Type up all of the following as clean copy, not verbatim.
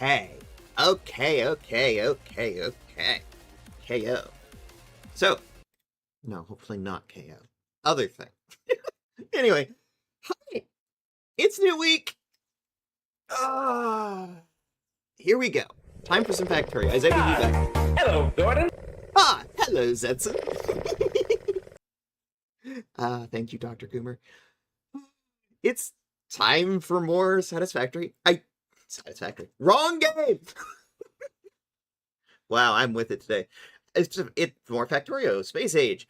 Okay. KO. So, no, hopefully not KO. Other thing. Anyway, hi. It's new week. Here we go. Time for some Factorio. As I be back. Hello, Gordon. Hello, Zetson. Thank you, Dr. Coomer. It's time for more Satisfactory. Wrong game! Wow, I'm with it today. It's more Factorio, Space Age.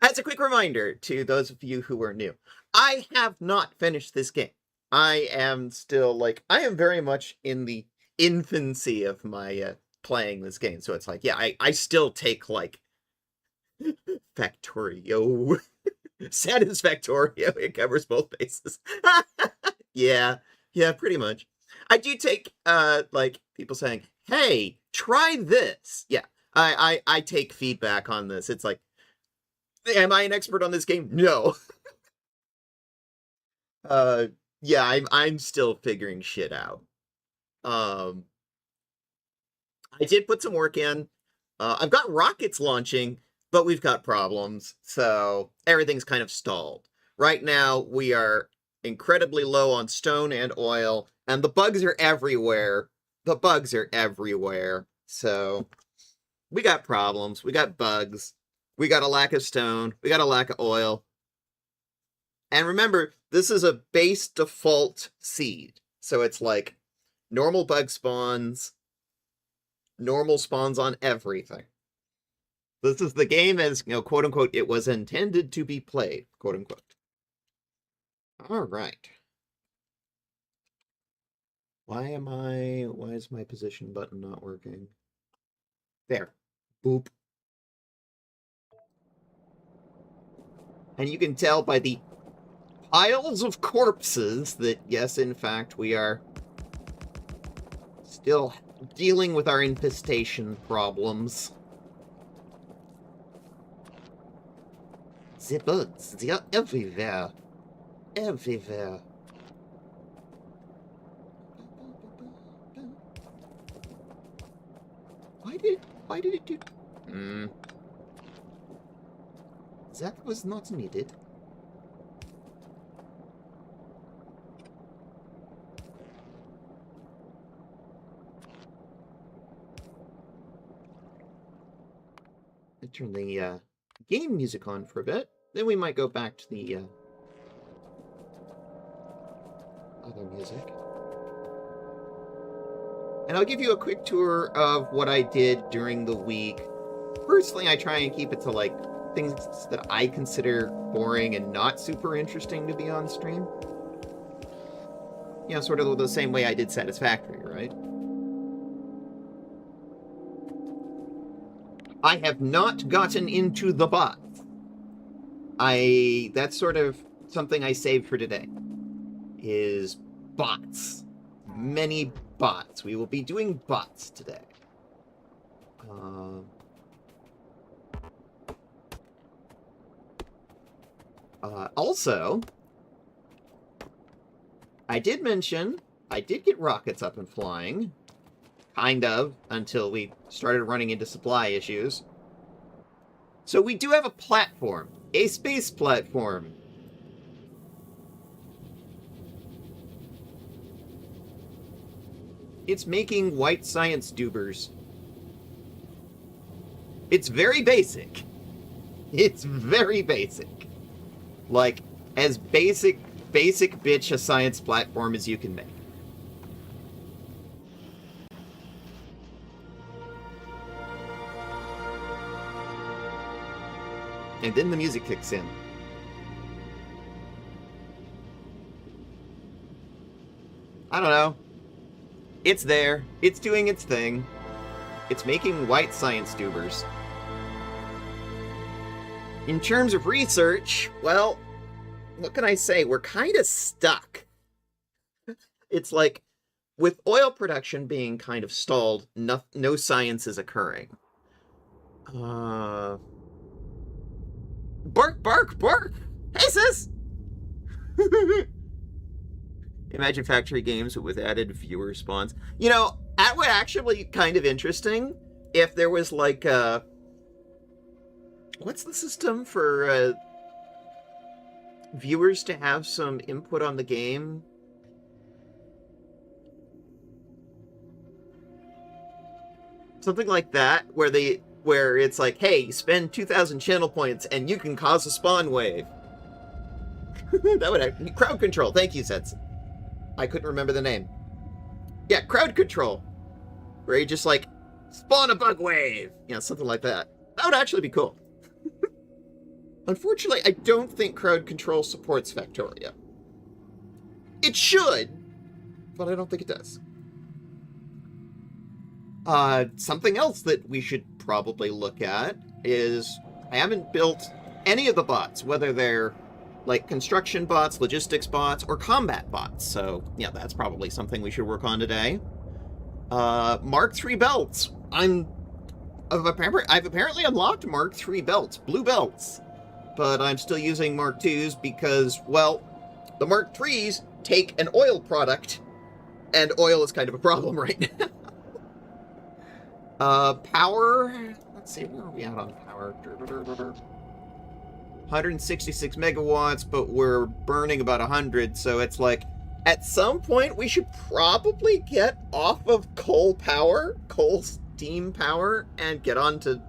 As a quick reminder to those of you who are new, I have not finished this game. I am still, I am very much in the infancy of my playing this game. So it's like, yeah, I still take, Factorio. Satisfactorio. It covers both bases. Yeah, pretty much. I do take, people saying, hey, try this. Yeah, I take feedback on this. It's like, am I an expert on this game? No. Yeah, I'm still figuring shit out. I did put some work in. I've got rockets launching, but we've got problems, so everything's kind of stalled. Right now, we are incredibly low on stone and oil, and the bugs are everywhere. So we got problems. We got bugs. We got a lack of stone. We got a lack of oil. And remember, this is a base default seed. So it's like normal bug spawns, normal spawns on everything. This is the game as, quote unquote, it was intended to be played, quote unquote. All right. Why is my position button not working? There. Boop. And you can tell by the piles of corpses that, yes, in fact, we are still dealing with our infestation problems. The bugs, they are everywhere. Everywhere. Why did it do... That was not needed. I turn the game music on for a bit. Then we might go back to the other music. And I'll give you a quick tour of what I did during the week. Personally, I try and keep it to, things that I consider boring and not super interesting to be on stream. Sort of the same way I did Satisfactory, right? I have not gotten into the bots. That's sort of something I saved for today. Is bots. Many bots. We will be doing bots today. Also, I did mention I did get rockets up and flying. Kind of, until we started running into supply issues. So we do have a platform. A space platform. It's making white science dubers. It's very basic. It's very basic. As basic bitch a science platform as you can make. And then the music kicks in. I don't know. It's there. It's doing its thing. It's making white science dubers. In terms of research, well, what can I say? We're kind of stuck. It's like, with oil production being kind of stalled, no science is occurring. Bark, bark, bark! Hey, sis! Imagine factory games with added viewer spawns. You know, that would actually be kind of interesting if there was like a... What's the system for viewers to have some input on the game? Something like that, where it's like, hey, spend 2,000 channel points and you can cause a spawn wave. That would actually... Crowd control. Thank you, Sets. I couldn't remember the name. Yeah, crowd control. Where you just like, spawn a bug wave. You know, something like that. That would actually be cool. Unfortunately, I don't think crowd control supports Factoria. It should, but I don't think it does. Something else that we should probably look at is I haven't built any of the bots, whether they're like construction bots, logistics bots, or combat bots. So, yeah, that's probably something we should work on today. Mark III belts. I've apparently unlocked Mark III belts, blue belts, but I'm still using Mark IIs because, well, the Mark IIIs take an oil product, and oil is kind of a problem right now. Power, let's see, where are we at on power? 166 megawatts, but we're burning about 100, so it's like, at some point, we should probably get off of coal power, coal steam power, and get on to,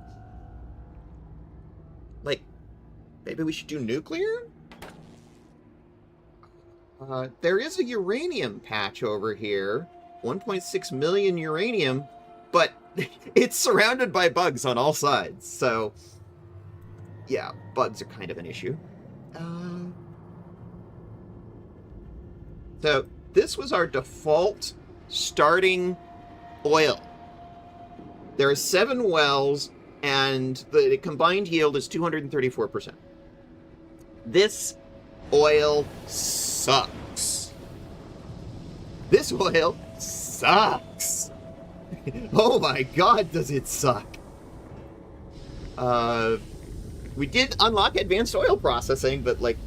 like, maybe we should do nuclear? There is a uranium patch over here, 1.6 million uranium, but it's surrounded by bugs on all sides, so yeah, bugs are kind of an issue. So this was our default starting oil. There are 7 wells, and the combined yield is 234%. This oil sucks. This oil sucks. Oh my god, does it suck. We did unlock advanced oil processing, but like...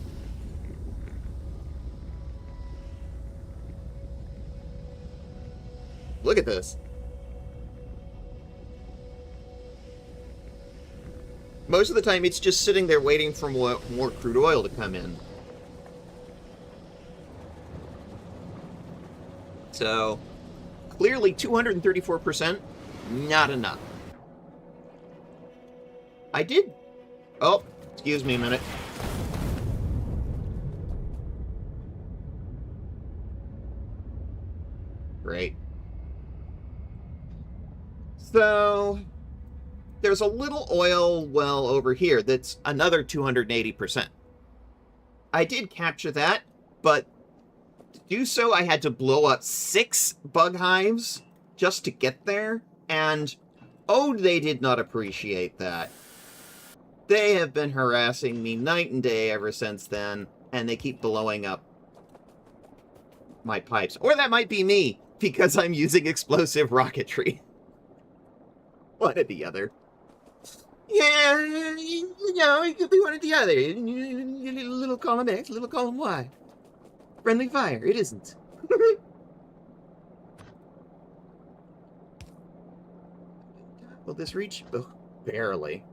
Look at this. Most of the time, it's just sitting there waiting for more crude oil to come in. So, clearly 234%, not enough. I did... Oh, excuse me a minute. Great. So, there's a little oil well over here that's another 280%. I did capture that, but to do so, I had to blow up 6 bug hives just to get there, and oh, they did not appreciate that. They have been harassing me night and day ever since then, and they keep blowing up my pipes. Or that might be me, because I'm using explosive rocketry. One or the other. Yeah, you know, it could be one or the other. Little column X, little column Y. Friendly fire, it isn't. Will this reach? Oh, barely.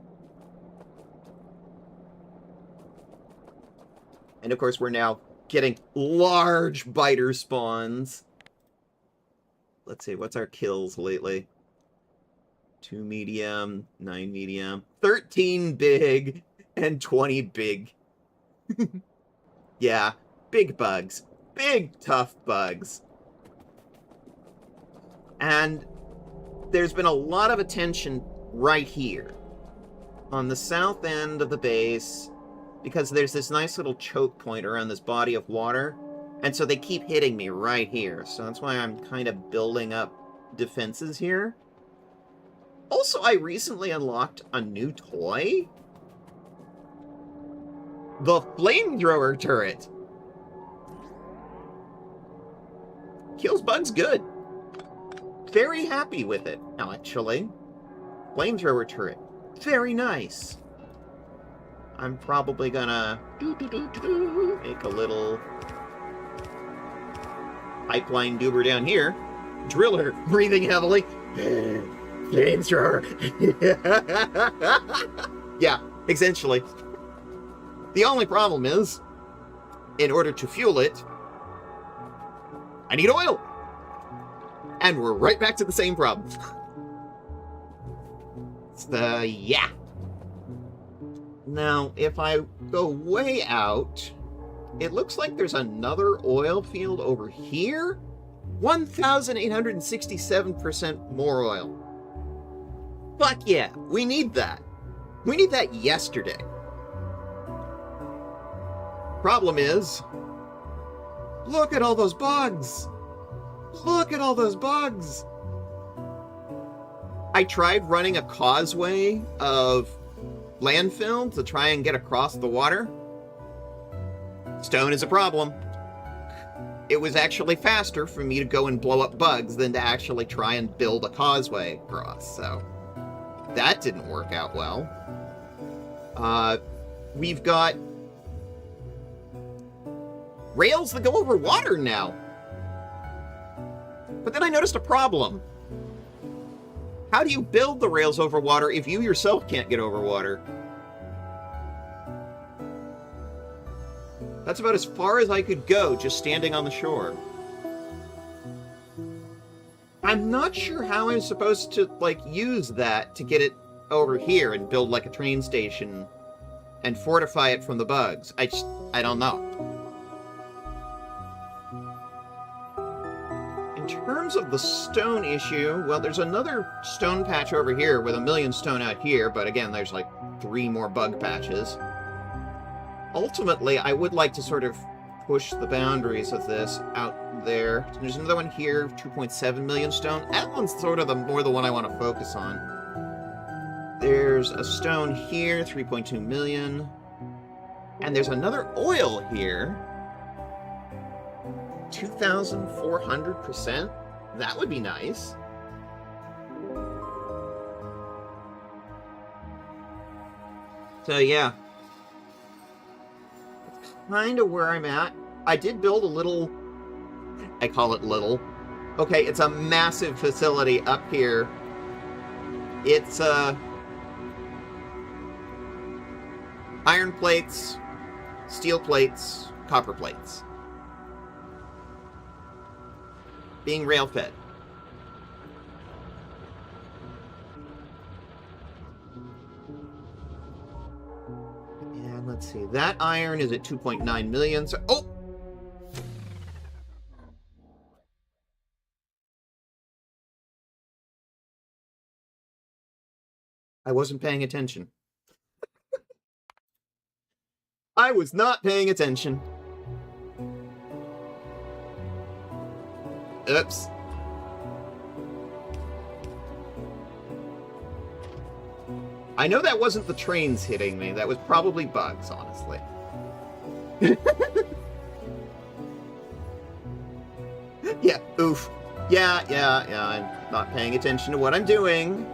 And of course, we're now getting large biter spawns. Let's see, what's our kills lately? 2 medium, 9 medium, 13 big, and 20 big. Yeah, big bugs. Big, tough bugs. And there's been a lot of attention right here. On the south end of the base, because there's this nice little choke point around this body of water, and so they keep hitting me right here. So that's why I'm kind of building up defenses here. Also, I recently unlocked a new toy. The flamethrower turret. Kills bugs good. Very happy with it, actually. Flamethrower turret. Very nice. I'm probably gonna make a little pipeline goober down here. Driller breathing heavily. Flamethrower. Yeah, essentially. The only problem is, in order to fuel it, I need oil. And we're right back to the same problem. Yeah. Now, if I go way out, it looks like there's another oil field over here. 1,867% more oil. Fuck yeah, we need that. We need that yesterday. Problem is, look at all those bugs. Look at all those bugs. I tried running a causeway of landfill to try and get across the water. Stone is a problem. It was actually faster for me to go and blow up bugs than to actually try and build a causeway across, so that didn't work out well. We've got rails that go over water now. But then I noticed a problem. How do you build the rails over water if you yourself can't get over water? That's about as far as I could go just standing on the shore. I'm not sure how I'm supposed to, like, use that to get it over here and build, like, a train station and fortify it from the bugs. I don't know. In terms of the stone issue, well, there's another stone patch over here with 1,000,000 stone out here, but again, there's like 3 more bug patches. Ultimately, I would like to sort of push the boundaries of this out there. There's another one here, 2.7 million stone. That one's sort of the one I want to focus on. There's a stone here, 3.2 million. And there's another oil here. 2,400%? That would be nice. So yeah. That's kind of where I'm at. I did build a little... I call it little. Okay, it's a massive facility up here. It's, iron plates, steel plates, copper plates. Being rail fed. And let's see, that iron is at 2.9 million. So, oh! I wasn't paying attention. I was not paying attention. Oops. I know that wasn't the trains hitting me. That was probably bugs, honestly. Yeah, oof. Yeah, I'm not paying attention to what I'm doing.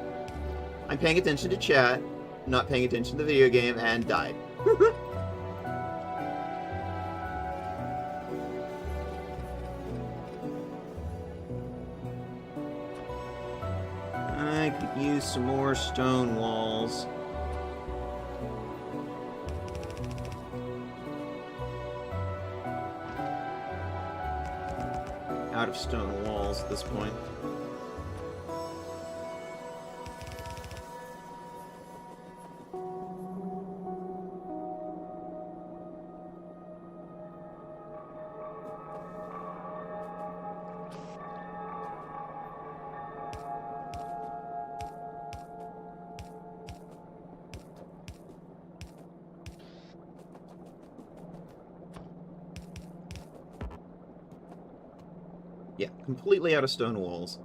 I'm paying attention to chat, not paying attention to the video game, and died. I could use some more stone walls. Out of stone walls at this point. Yeah, completely out of stone walls.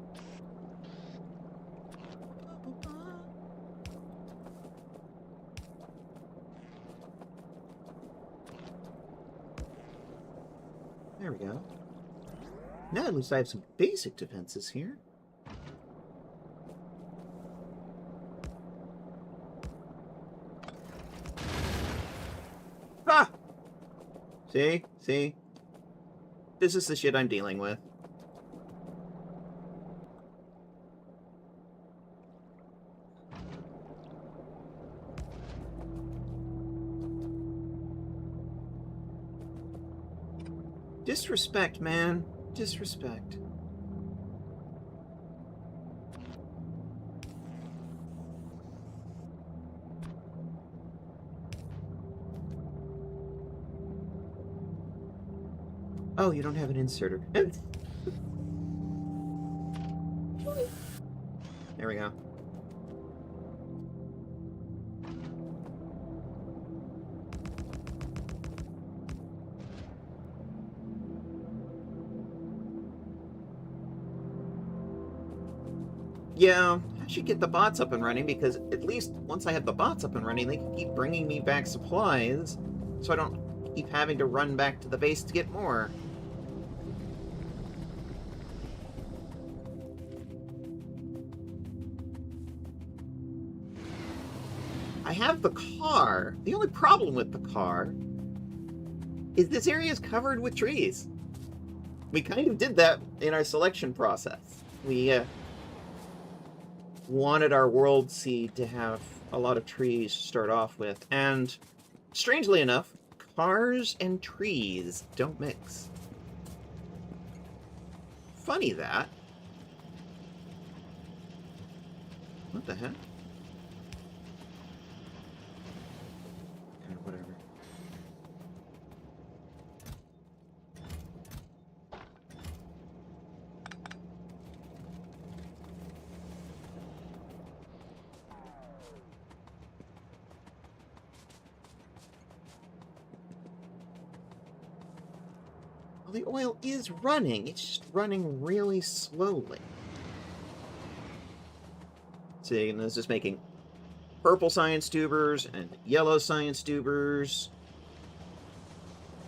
There we go. Now at least I have some basic defenses here. Ah! See? This is the shit I'm dealing with. Disrespect, man. Disrespect. Oh, you don't have an inserter. There we go. Yeah, I should get the bots up and running, because at least once I have the bots up and running, they can keep bringing me back supplies, so I don't keep having to run back to the base to get more. I have the car. The only problem with the car is this area is covered with trees. We kind of did that in our selection process. We wanted our world seed to have a lot of trees to start off with, and strangely enough, cars and trees don't mix. Funny that. What the heck? Whatever. Well, the oil is running. It's just running really slowly. See, and this is making purple science tubers and yellow science tubers.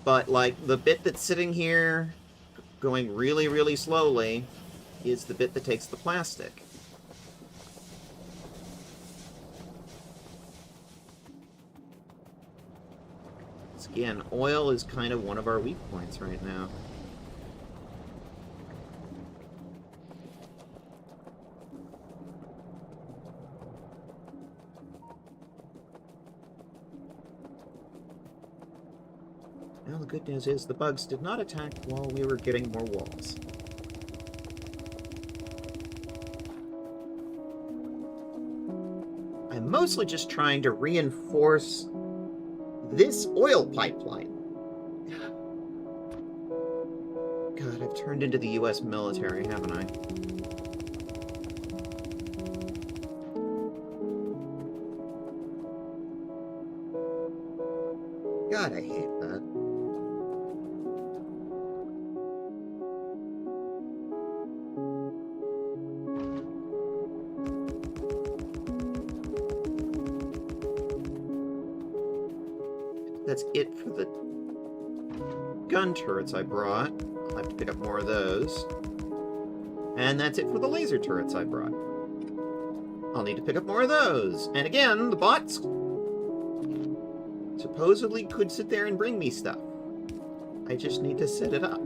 But, like, the bit that's sitting here, going really, really slowly, is the bit that takes the plastic. Again, oil is kind of one of our weak points right now. Now, the good news is the bugs did not attack while we were getting more walls. I'm mostly just trying to reinforce this oil pipeline. God, I've turned into the US military, haven't I? God, I hate that. That's it for the gun turrets I brought. I'll have to pick up more of those. And that's it for the laser turrets I brought. I'll need to pick up more of those. And again, the bots supposedly could sit there and bring me stuff. I just need to set it up.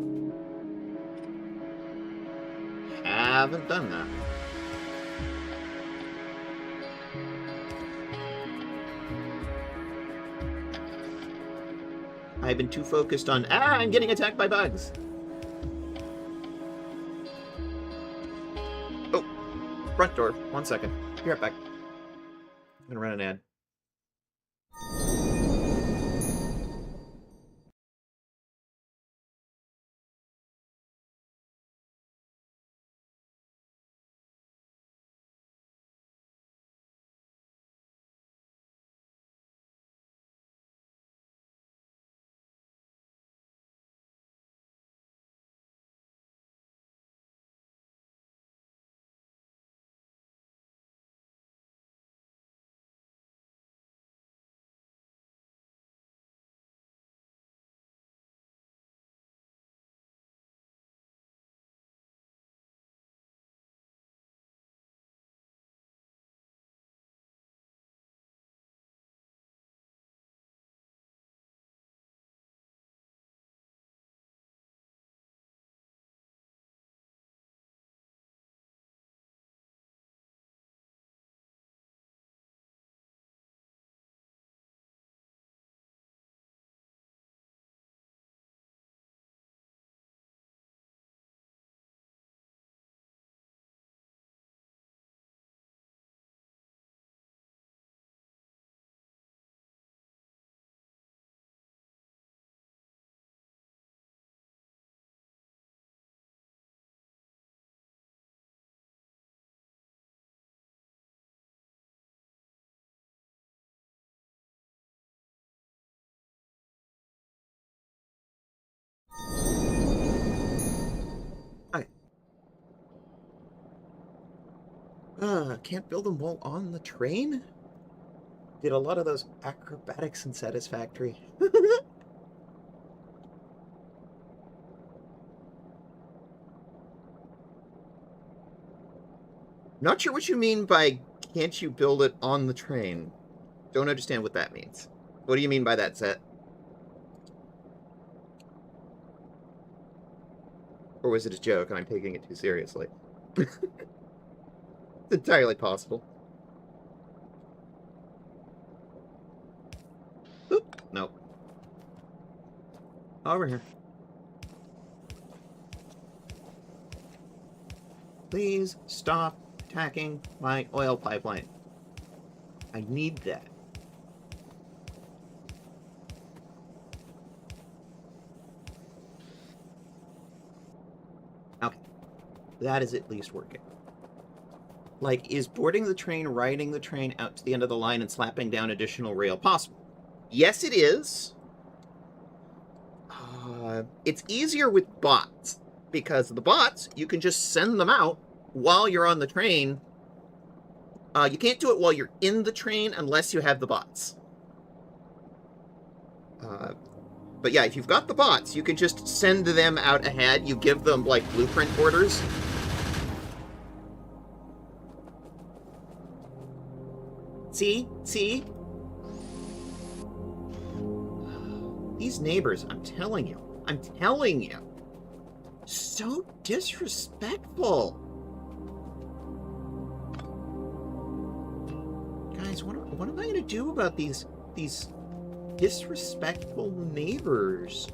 Haven't done that. I've been too focused on, I'm getting attacked by bugs. Oh, front door. 1 second. Be right back. I'm gonna run an ad. Can't build them while on the train? Did a lot of those acrobatics in Satisfactory. Not sure what you mean by can't you build it on the train? Don't understand what that means. What do you mean by that, Set? Or was it a joke and I'm taking it too seriously? It's entirely possible. Oop, nope. Over here. Please stop attacking my oil pipeline. I need that. Okay. That is at least working. Like, is boarding the train, riding the train out to the end of the line, and slapping down additional rail possible? Yes, it is. It's easier with bots, because the bots, you can just send them out while you're on the train. You can't do it while you're in the train unless you have the bots. But yeah, if you've got the bots, you can just send them out ahead. You give them, like, blueprint orders. See? See? These neighbors, I'm telling you. I'm telling you. So disrespectful. Guys, what am I going to do about these disrespectful neighbors?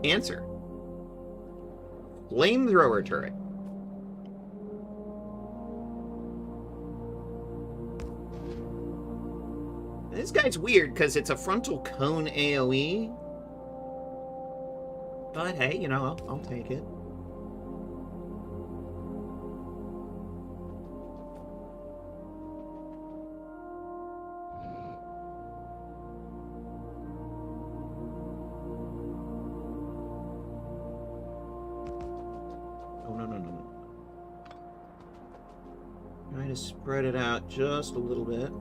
Answer. Flamethrower turret. This guy's weird because it's a frontal cone AoE. But hey, you know, I'll take it. Oh, no. Trying to spread it out just a little bit.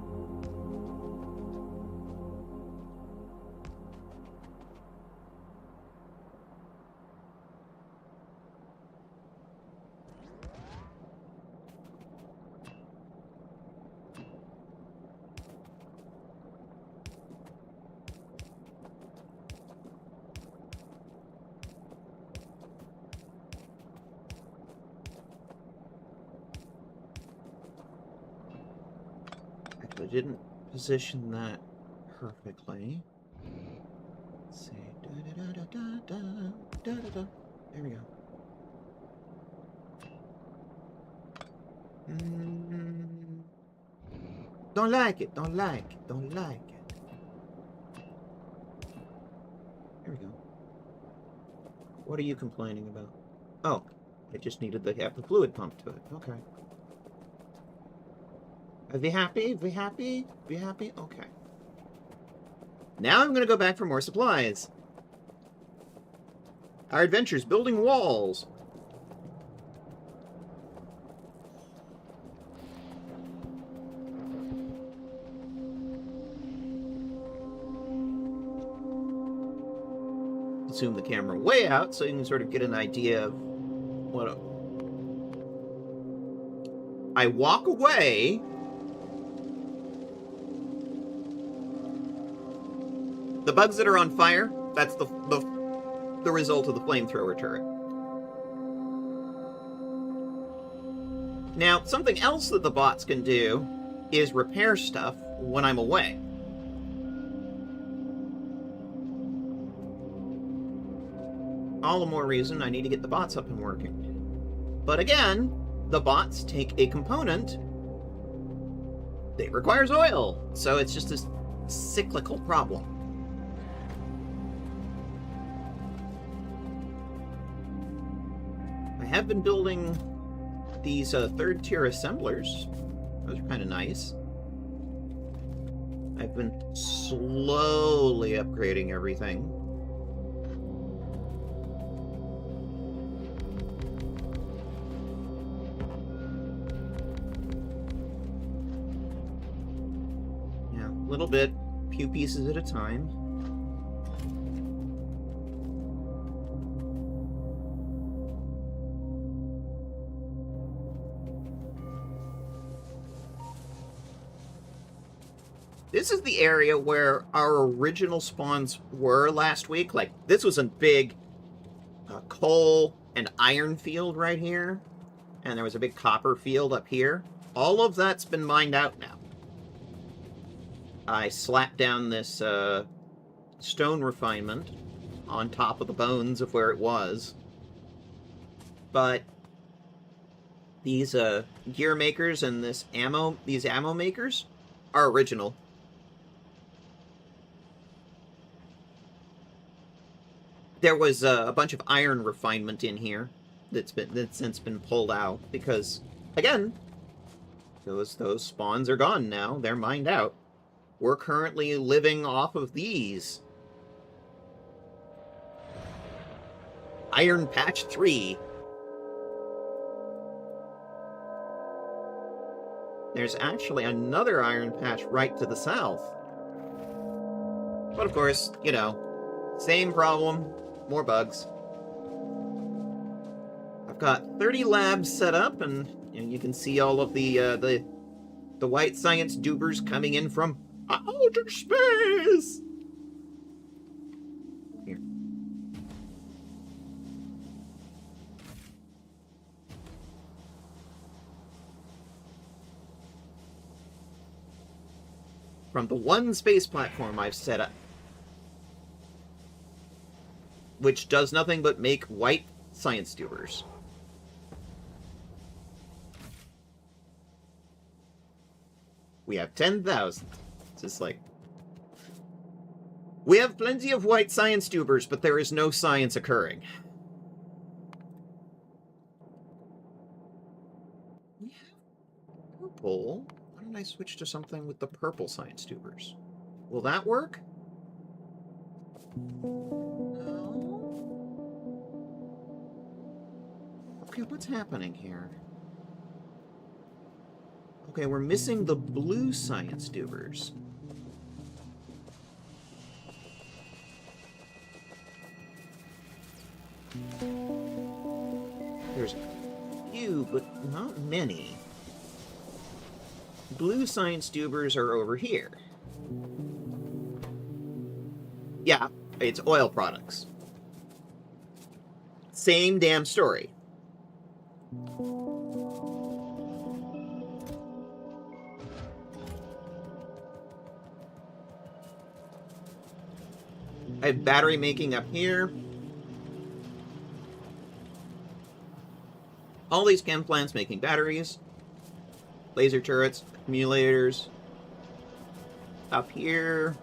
I didn't position that perfectly. Let's see. There we go. Don't like it. Don't like it. Don't like it. There we go. What are you complaining about? Oh, I just needed to have the fluid pumped to it. Okay. Are they happy? Are they happy? Are they happy? Okay. Now I'm going to go back for more supplies. Our adventures building walls. Zoom the camera way out so you can sort of get an idea of what I walk away. The bugs that are on fire, that's the result of the flamethrower turret. Now, something else that the bots can do is repair stuff when I'm away. All the more reason I need to get the bots up and working. But again, the bots take a component that requires oil, so it's just this cyclical problem. I have been building these third-tier assemblers. Those are kind of nice. I've been slowly upgrading everything. little bit, few pieces at a time. This is the area where our original spawns were last week. Like, this was a big coal and iron field right here. And there was a big copper field up here. All of that's been mined out now. I slapped down this stone refinement on top of the bones of where it was. But these gear makers and these ammo makers are original. There was a bunch of iron refinement in here that's since been pulled out because, again, those spawns are gone now. They're mined out. We're currently living off of these. Iron Patch 3. There's actually another iron patch right to the south. But of course, you know, same problem. More bugs. I've got 30 labs set up, and you can see all of the white science dupers coming in from outer space. Here. From the one space platform I've set up, which does nothing but make white science dupers. We have 10,000. It's just like... We have plenty of white science dupers, but there is no science occurring. We have purple. Why don't I switch to something with the purple science dupers? Will that work? Okay, what's happening here? Okay, we're missing the blue science dupers. There's a few, but not many. Blue science dupers are over here. Yeah, it's oil products. Same damn story. I have battery making up here. All these chem plants making batteries, laser turrets, accumulators. Up here,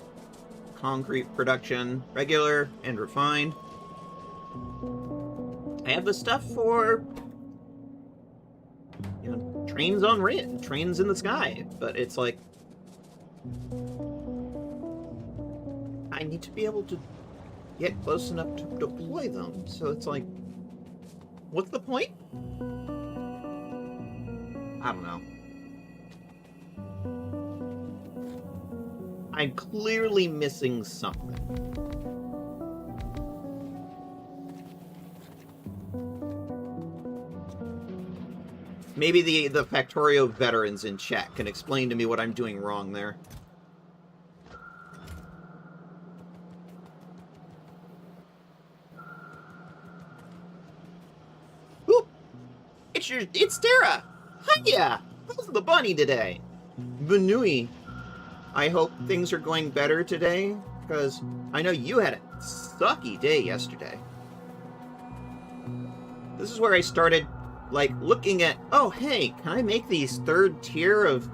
concrete production, regular and refined. I have the stuff for, you know, trains on rail, trains in the sky, but it's like, I need to be able to get close enough to deploy them, so it's like, what's the point? I don't know. I'm clearly missing something. Maybe the Factorio veterans in chat can explain to me what I'm doing wrong there. Ooh! It's Tara! Hiya! How's the bunny today? Benui. I hope things are going better today, because I know you had a sucky day yesterday. This is where I started, like, looking at, oh, hey, can I make these third tier of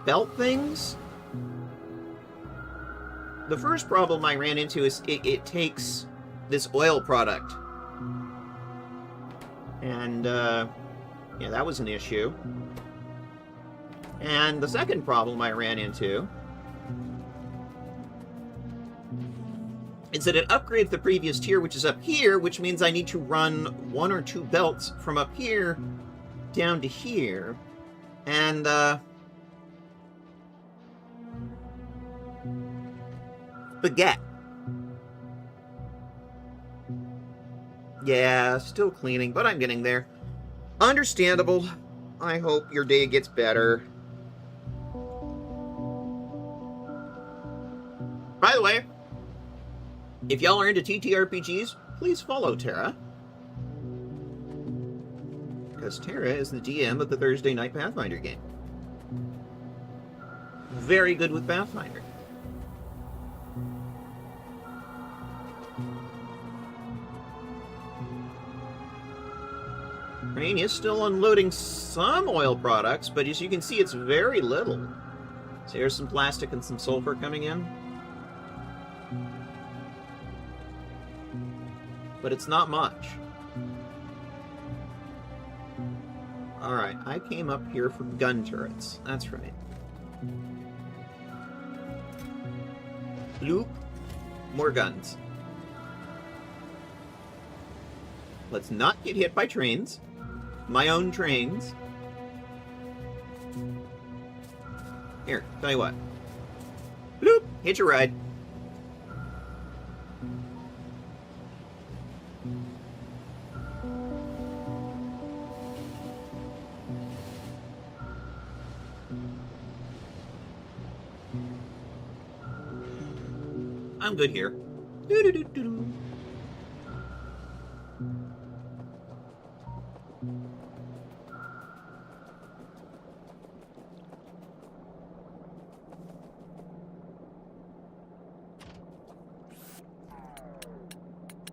belt things? The first problem I ran into is it takes this oil product. And, yeah, that was an issue. And the second problem I ran into is that it upgrades the previous tier, which is up here, which means I need to run 1 or 2 belts from up here down to here. And, baguette. Yeah, still cleaning, but I'm getting there. Understandable. I hope your day gets better. By the way, if y'all are into TTRPGs, please follow Tara. Because Tara is the DM of the Thursday Night Pathfinder game. Very good with Pathfinder. Rain is still unloading some oil products, but as you can see, it's very little. So here's some plastic and some sulfur coming in. But it's not much. Alright, I came up here for gun turrets. That's right. Bloop. More guns. Let's not get hit by trains. My own trains. Here, tell you what. Bloop! Hitch a ride. I'm good here. Doo-doo-doo-doo-doo.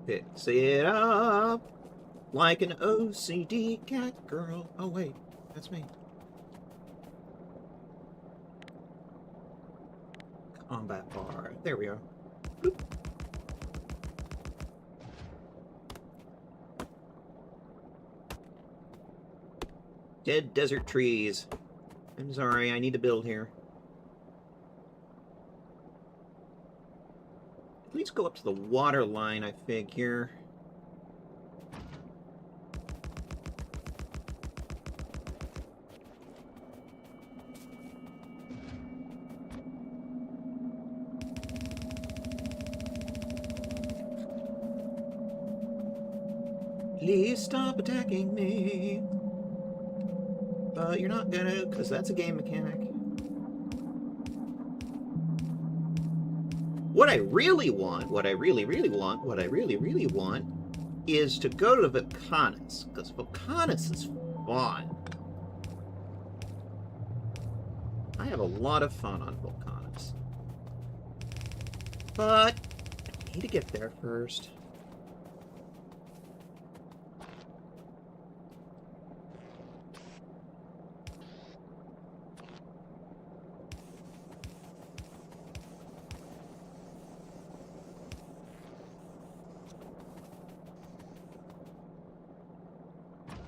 Fix it up like an OCD cat girl. Oh wait, that's me. Combat bar. There we are. Bloop. Dead desert trees. I'm sorry, I need to build here. Please go up to the water line, I figure. Please stop attacking me. But you're not gonna, because that's a game mechanic. What I really want, what I really want, is to go to Volcanus, because Volcanus is fun. I have a lot of fun on Volcanus. But I need to get there first.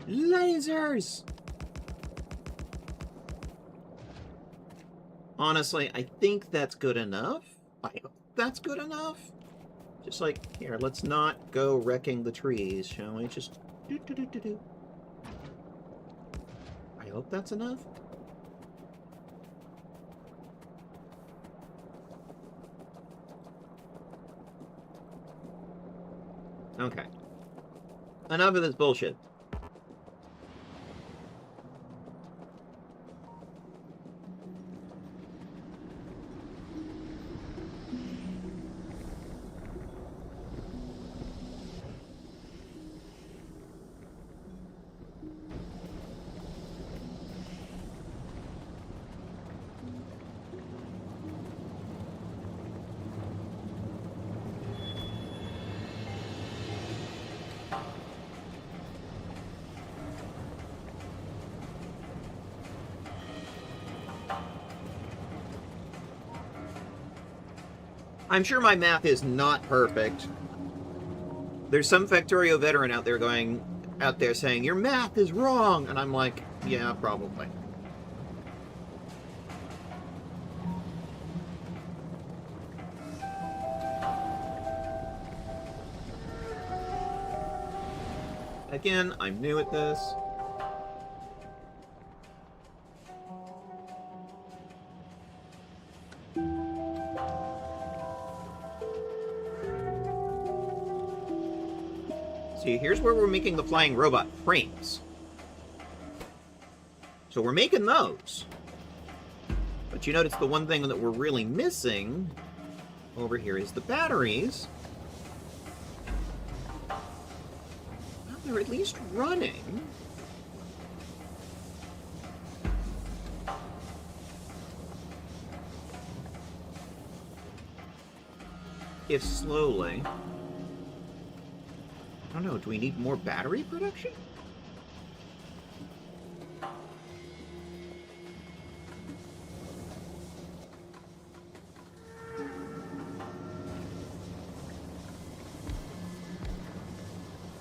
Lasers! Honestly, I think that's good enough. I hope that's good enough. Just like, here, let's not go wrecking the trees, shall we? Just do. I hope that's enough. Okay. Enough of this bullshit. I'm sure my math is not perfect. There's some Factorio veteran out there saying, your math is wrong. And I'm like, yeah, probably. Again, I'm new at this. See, here's where we're making the flying robot frames. So we're making those. But you notice the one thing that we're really missing over here is the batteries. Well, they're at least running. If slowly. I don't know, do we need more battery production?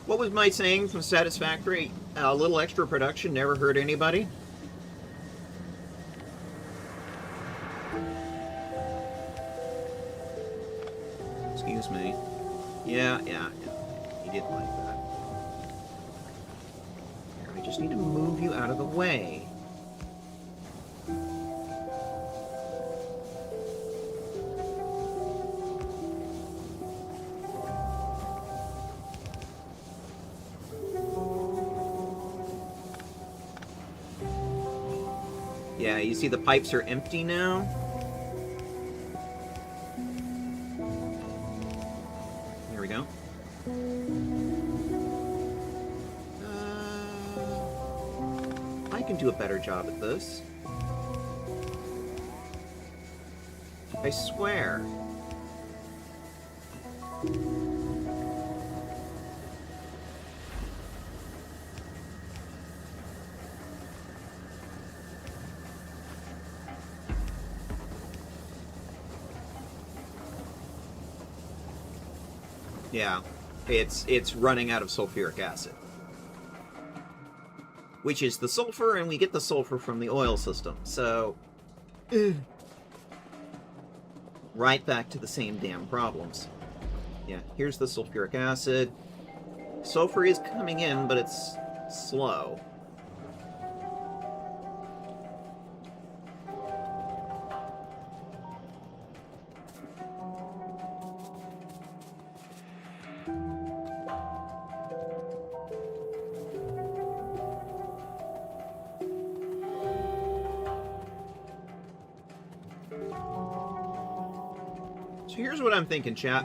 What was my saying from Satisfactory? A little extra production never hurt anybody? Excuse me. Yeah. He didn't like that. Here, I just need to move you out of the way. Yeah, you see the pipes are empty now? Here we go. I can do a better job at this. I swear. Yeah, it's running out of sulfuric acid. Which is the sulfur, and we get the sulfur from the oil system, so... right back to the same damn problems. Yeah, here's the sulfuric acid. Sulfur is coming in, but it's slow. So here's what I'm thinking, chat.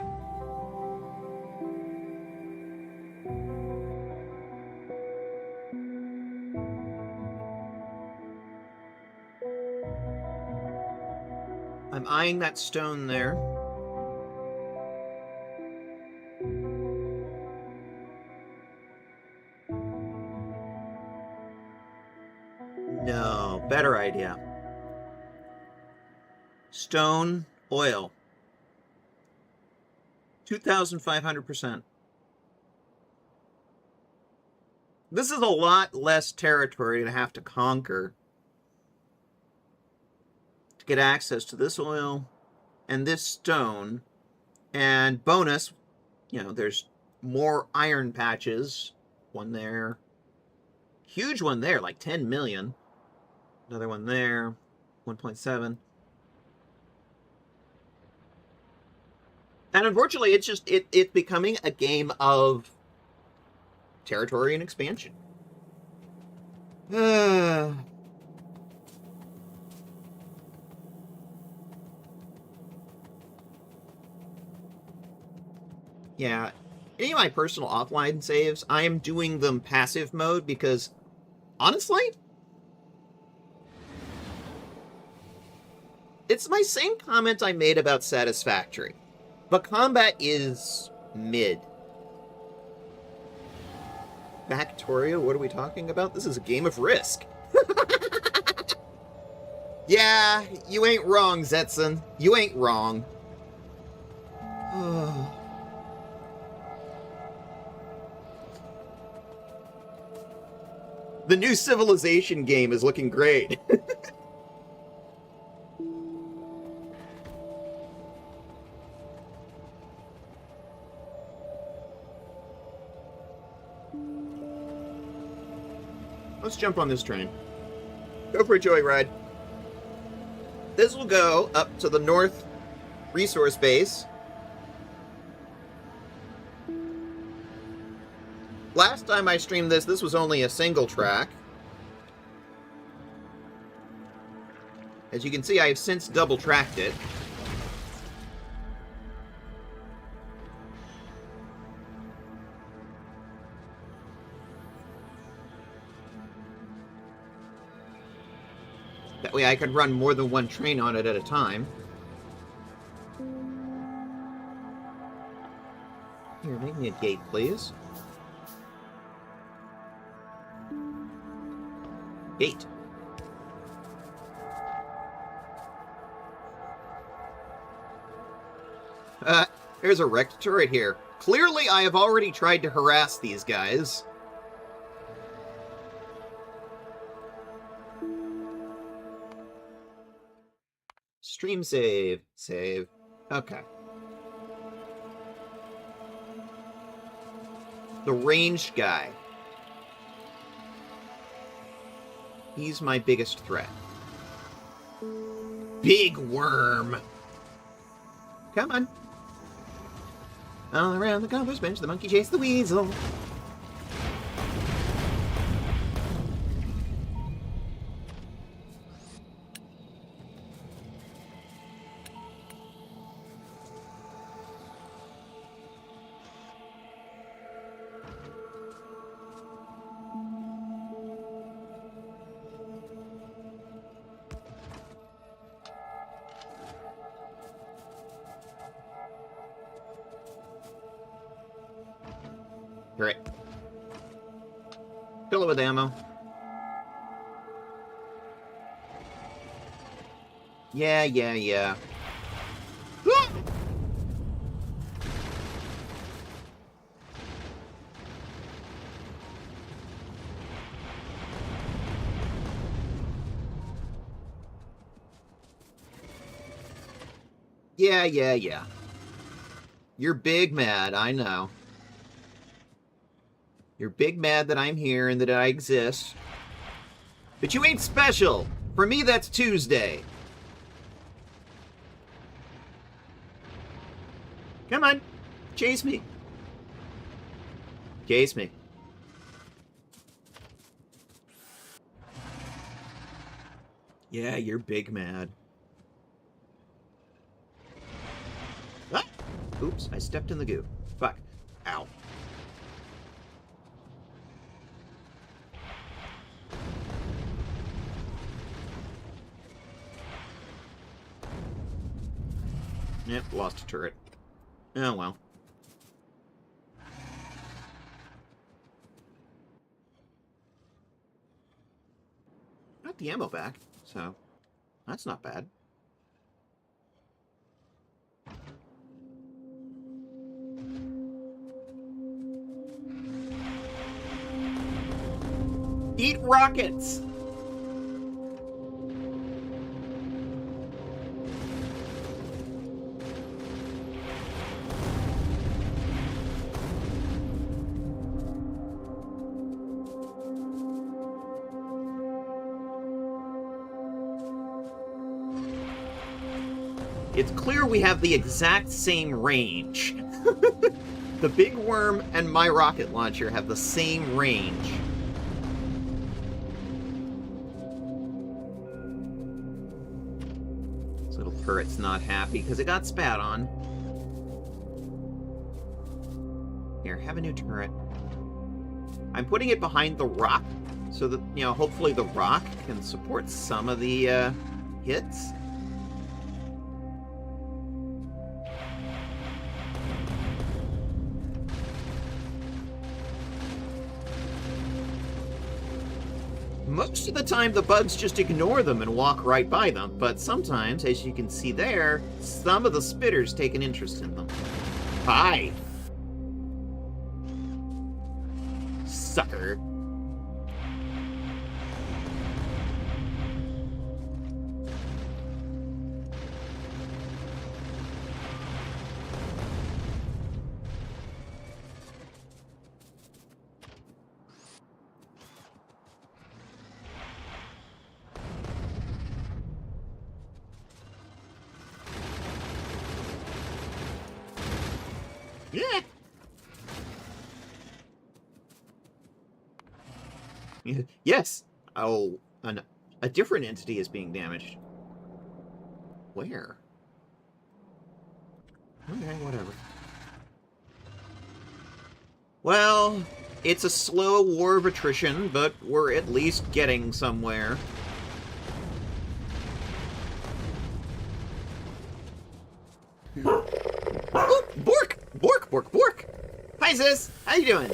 I'm eyeing that stone there. No, better idea. Stone, oil. 2,500%. This is a lot less territory to have to conquer to get access to this oil and this stone. And bonus, you know, there's more iron patches. One there. Huge one there, like 10 million. Another one there, 1.7. And unfortunately, it's just, it's becoming a game of territory and expansion. Yeah. Any of my personal offline saves, I am doing them passive mode because, honestly, it's my same comment I made about Satisfactory. But combat is mid. Factorio, what are we talking about? This is a game of Risk. Yeah, you ain't wrong, Zetson. You ain't wrong. The new Civilization game is looking great. Let's jump on this train. Go for a joyride. This will go up to the North Resource Base. Last time I streamed this was only a single track. As you can see, I have since double-tracked it. That way I could run more than one train on it at a time. Here, make me a gate, please. Gate. There's a wrecked turret here. Clearly, I have already tried to harass these guys. Stream save. Save. Okay. The ranged guy. He's my biggest threat. Big worm. Come on. All around the compost bench, the monkey chased the weasel. Right. Fill it with ammo. Yeah. Yeah. You're big mad, I know. You're big mad that I'm here and that I exist. But you ain't special! For me, that's Tuesday. Come on. Chase me. Chase me. Yeah, you're big mad. Ah! Oops, I stepped in the goo. Fuck. Ow. Yep, lost a turret. Oh well. Got the ammo back, so that's not bad. Eat rockets! It's clear we have the exact same range. The big worm and my rocket launcher have the same range. This little turret's not happy because it got spat on. Here, have a new turret. I'm putting it behind the rock so that, you know, hopefully the rock can support some of the hits. Most of the time, the bugs just ignore them and walk right by them, but sometimes, as you can see there, some of the spitters take an interest in them. Hi! Sucker. Yeah. Yes. Oh, a different entity is being damaged. Where? Okay, whatever. Well, it's a slow war of attrition, but we're at least getting somewhere. Oh, Bork! Bork, Bork, Bork! Hi, sis! How you doing?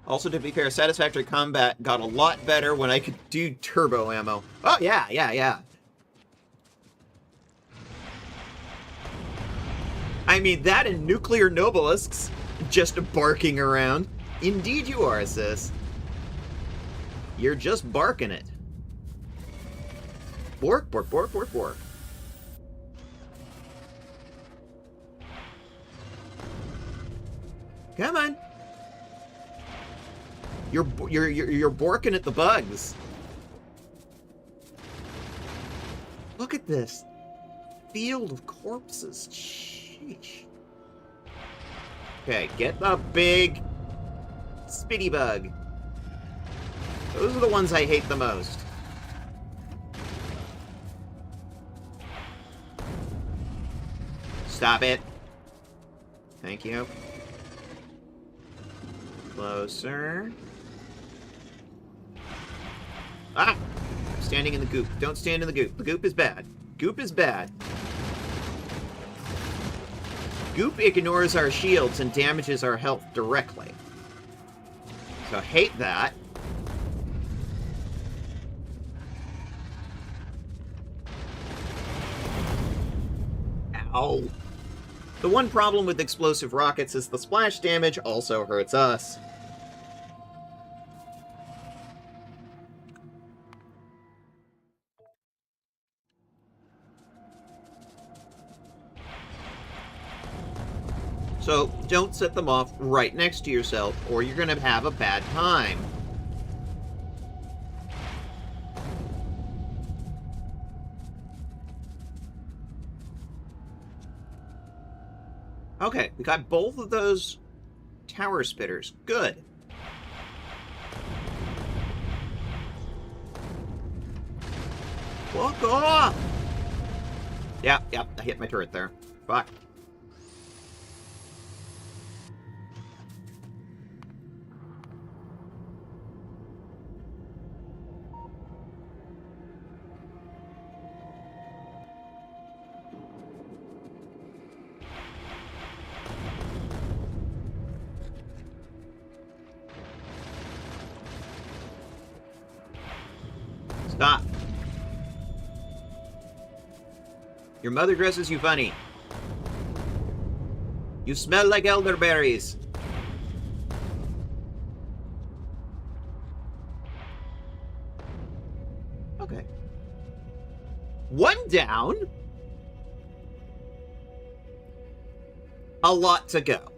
Also, to be fair, Satisfactory Combat got a lot better when I could do turbo ammo. Oh, yeah, yeah, yeah. I mean, that and nuclear nobelisks just barking around. Indeed you are, sis. You're just barking it. Bork, bork, bork, bork, bork. Come on. You're borking at the bugs. Look at this field of corpses. Sheesh. Okay, get the big spitty bug. Those are the ones I hate the most. Stop it. Thank you. Closer. Ah! Standing in the goop. Don't stand in the goop. The goop is bad. Goop is bad. Goop ignores our shields and damages our health directly. So hate that. Ow. The one problem with explosive rockets is the splash damage also hurts us. So don't set them off right next to yourself, or you're going to have a bad time. Okay, we got both of those tower spitters. Good. Fuck off! Yep, I hit my turret there. Fuck. Stop. Your mother dresses you funny. You smell like elderberries. Okay. One down. A lot to go.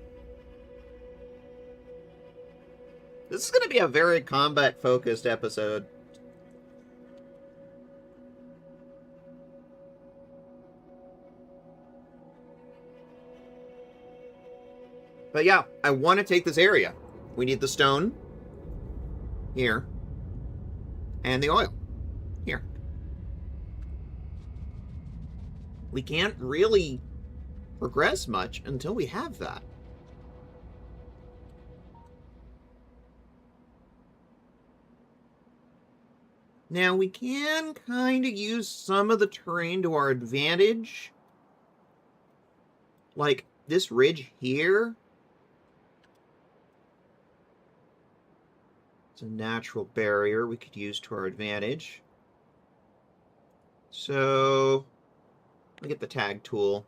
This is going to be a very combat-focused episode. But yeah, I want to take this area. We need the stone here and the oil here. We can't really progress much until we have that. Now, we can kind of use some of the terrain to our advantage. Like this ridge here. It's a natural barrier we could use to our advantage. So, let me get the tag tool.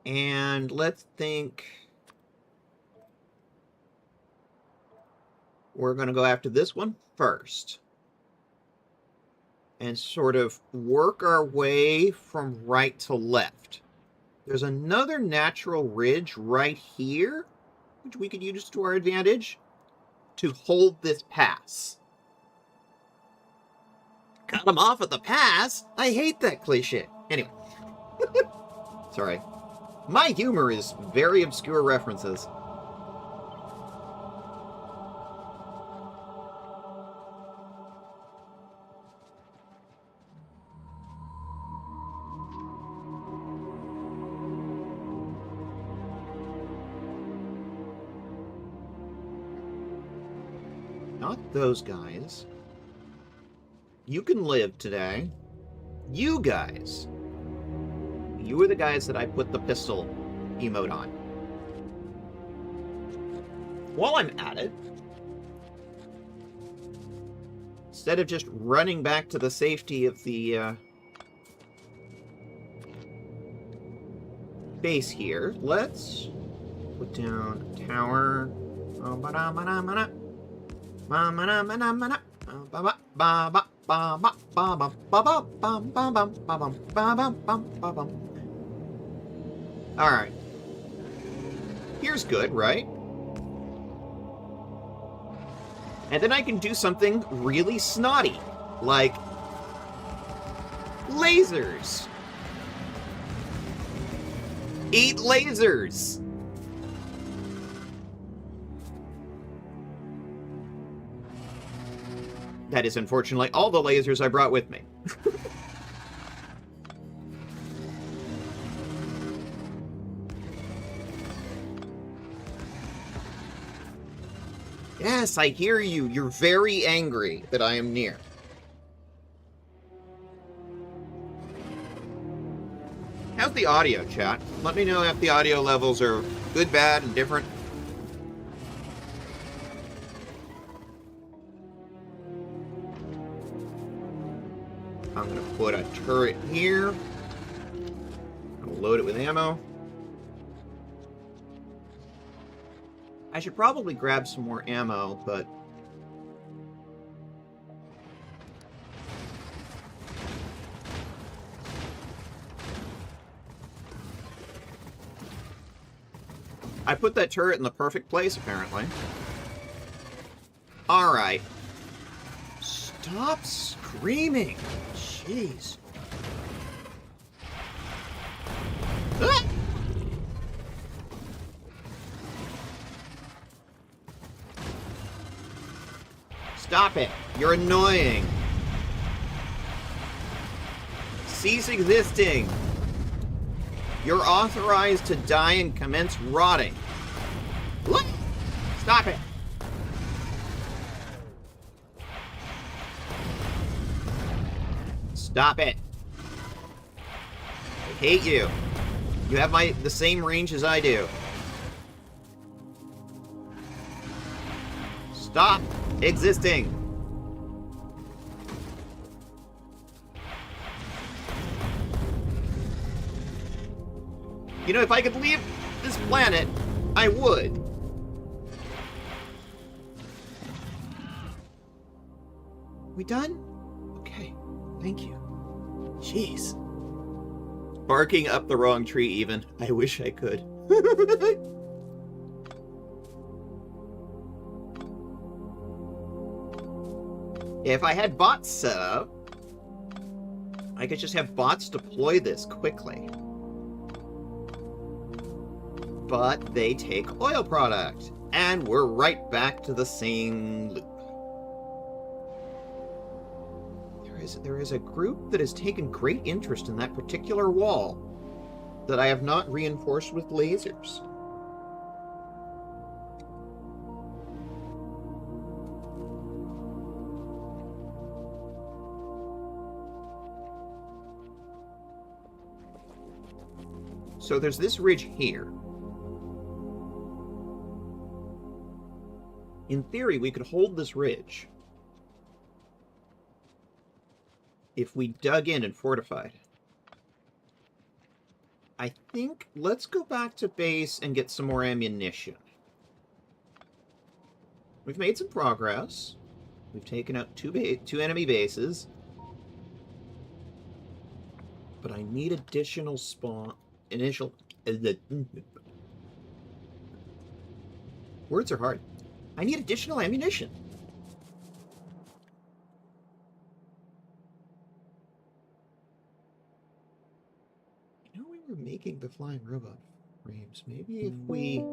And let's think. We're going to go after this one first. And sort of work our way from right to left. There's another natural ridge right here, which we could use to our advantage to hold this pass. Cut them off at the pass? I hate that cliche. Anyway. Sorry. My humor is very obscure references. Not those guys. You can live today. You guys. You were the guys that I put the pistol emote on. While I'm at it, instead of just running back to the safety of the base here, let's put down a tower. Alright. Here's good, right? And then I can do something really snotty, like lasers. 8 lasers. That is unfortunately all the lasers I brought with me. Yes, I hear you. You're very angry that I am near. How's the audio, chat? Let me know if the audio levels are good, bad, and different. I'm going to put a turret here. I'm going to load it with ammo. I should probably grab some more ammo, but... I put that turret in the perfect place, apparently. Alright. Stop screaming! Jeez. Ah! Stop it! You're annoying! Cease existing! You're authorized to die and commence rotting. What? Stop it! Stop it! I hate you. You have the same range as I do. Stop existing! You know, if I could leave this planet, I would. We done? Okay, thank you. Jeez. Barking up the wrong tree, even. I wish I could. If I had bots set up, I could just have bots deploy this quickly. But they take oil product, and we're right back to the same loop. There is a group that has taken great interest in that particular wall that I have not reinforced with lasers. So there's this ridge here. In theory, we could hold this ridge if we dug in and fortified. I think let's go back to base and get some more ammunition. We've made some progress. We've taken out two enemy bases. But I need additional words are hard. I need additional ammunition. You know, we we're making the flying robot frames. Maybe if we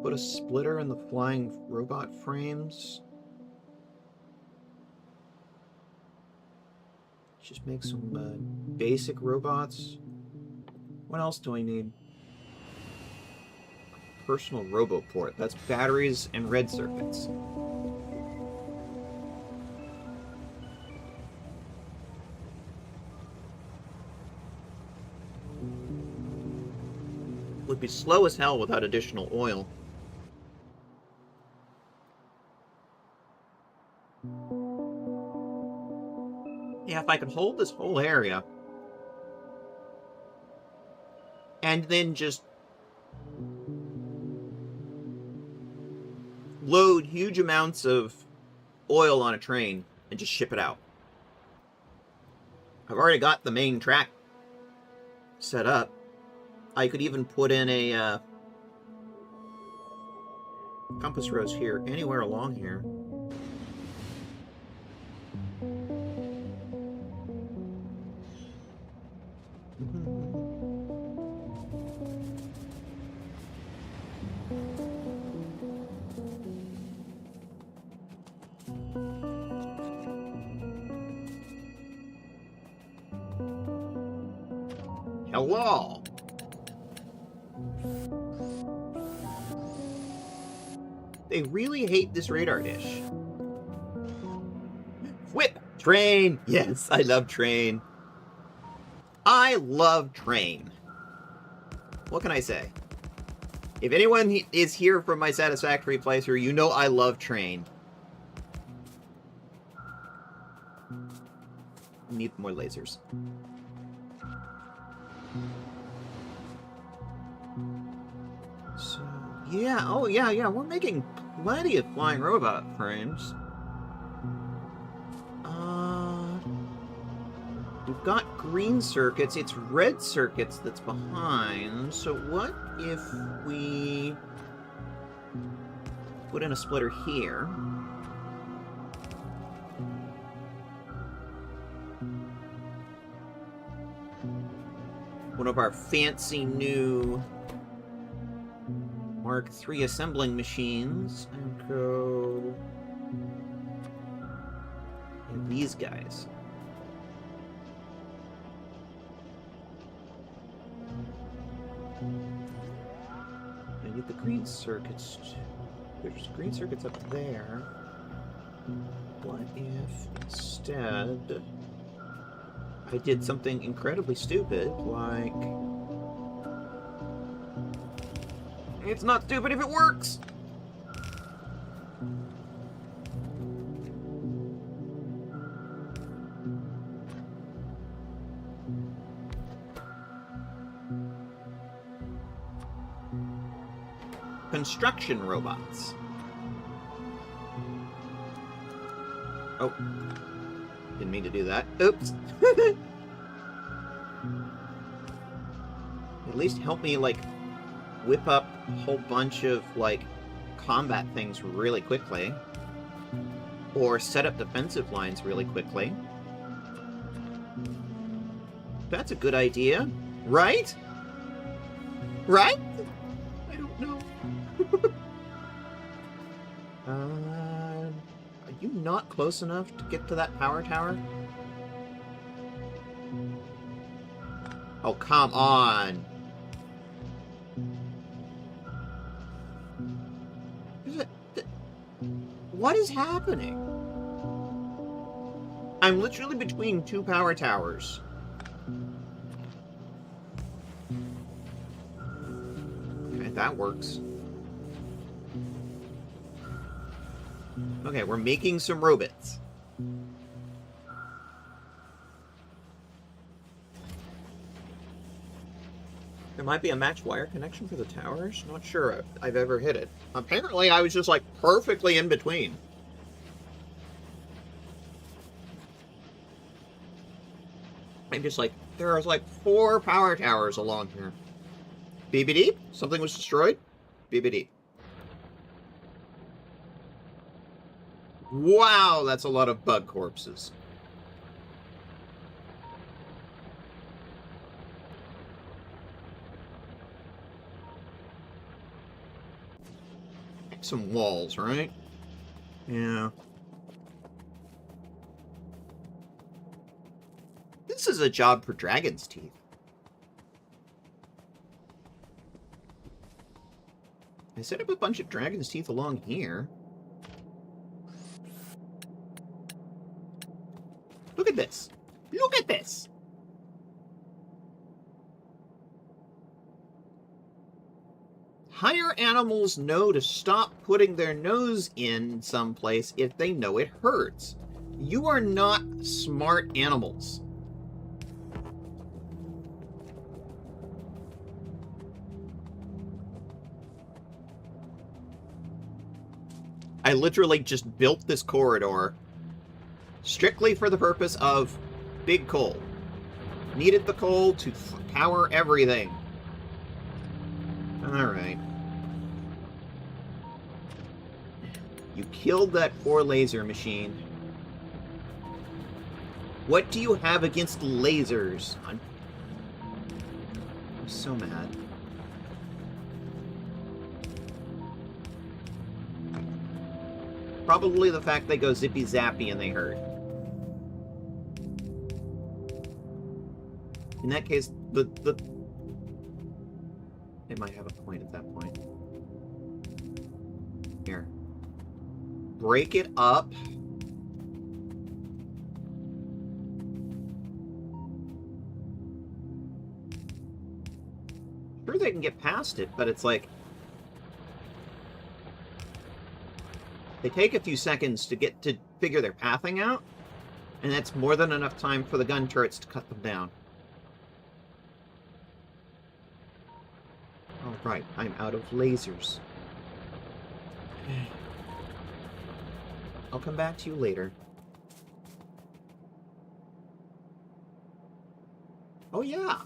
put a splitter in the flying robot frames. Just make some basic robots. What else do I need? Personal roboport. That's batteries and red circuits. Would be slow as hell without additional oil. Yeah, if I could hold this whole area and then just load huge amounts of oil on a train and just ship it out. I've already got the main track set up. I could even put in a compass rose here, anywhere along here. Hello! They really hate this radar dish. Whip! Train! Yes, I love train. I love train. What can I say? If anyone is here from my Satisfactory playthrough, you know I love train. Need more lasers. So, yeah, oh yeah, we're making plenty of flying robot frames. We've got green circuits, it's red circuits that's behind, so what if we put in a splitter here? One of our fancy new Mark III assembling machines, and go in these guys. I need the green circuits. There's green circuits up there. What if instead I did something incredibly stupid, like... It's not stupid if it works! Construction robots. Oh. Didn't mean to do that. Oops. At least help me, like, whip up a whole bunch of, like, combat things really quickly. Or set up defensive lines really quickly. That's a good idea. Right? Right? I don't know. Are you not close enough to get to that power tower? Oh, come on. What is happening? I'm literally between two power towers. Okay, that works. Okay, we're making some robots. There might be a match wire connection for the towers. Not sure I've ever hit it. Apparently, I was just, like, perfectly in between. I'm just like, there are, like, 4 power towers along here. BBD? Something was destroyed? BBD. Wow, that's a lot of bug corpses. some walls, right? Yeah. This is a job for dragon's teeth. I set up a bunch of dragon's teeth along here. Look at this. Look at this. Higher animals know to stop putting their nose in someplace if they know it hurts. You are not smart animals. I literally just built this corridor strictly for the purpose of big coal. Needed the coal to power everything. Alright. You killed that poor laser machine. What do you have against lasers? I'm so mad. Probably the fact they go zippy-zappy and they hurt. In that case, it might have a point at that point. Here. Break it up. Sure, they can get past it, but it's like... They take a few seconds to get to figure their pathing out, and that's more than enough time for the gun turrets to cut them down. Oh, right, I'm out of lasers. I'll come back to you later. Oh, yeah!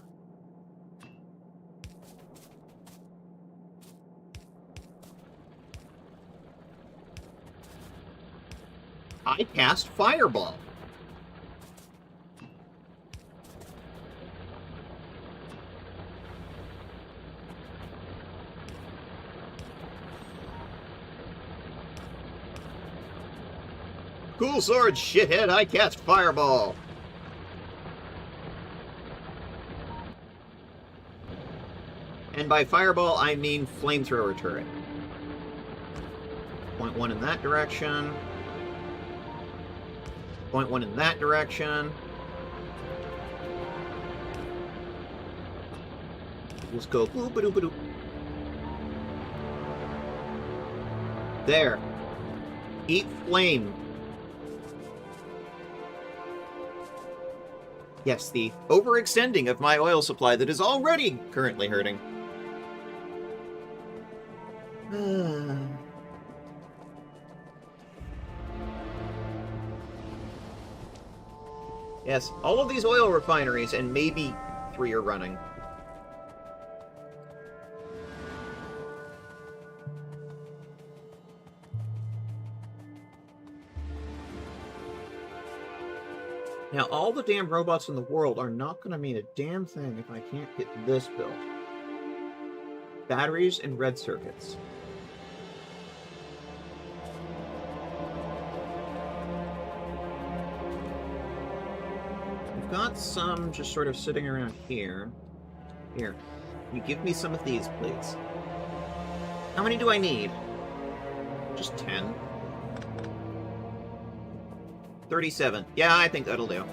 I cast Fireball. Cool sword, shithead, I cast Fireball. And by Fireball, I mean Flamethrower turret. Point one in that direction. Point one in that direction. Let's go. Boop-a-doop-a-doop. There. Eat flame. Yes, the overextending of my oil supply that is already currently hurting. Yes, all of these oil refineries, and maybe 3 are running. Now, all the damn robots in the world are not going to mean a damn thing if I can't get this built. Batteries and red circuits. We've got some just sort of sitting around here. Here, can you give me some of these, please? How many do I need? Just 10. 37. Yeah, I think that'll do.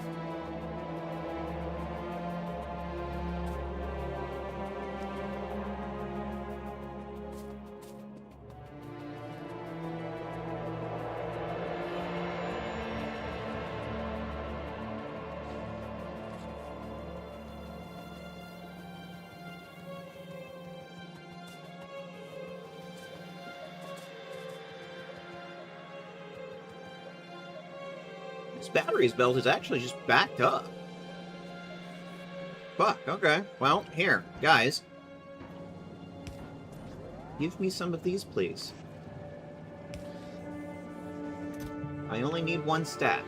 This batteries belt is actually just backed up. Fuck, okay. Well, here, guys. Give me some of these, please. I only need 1 stack.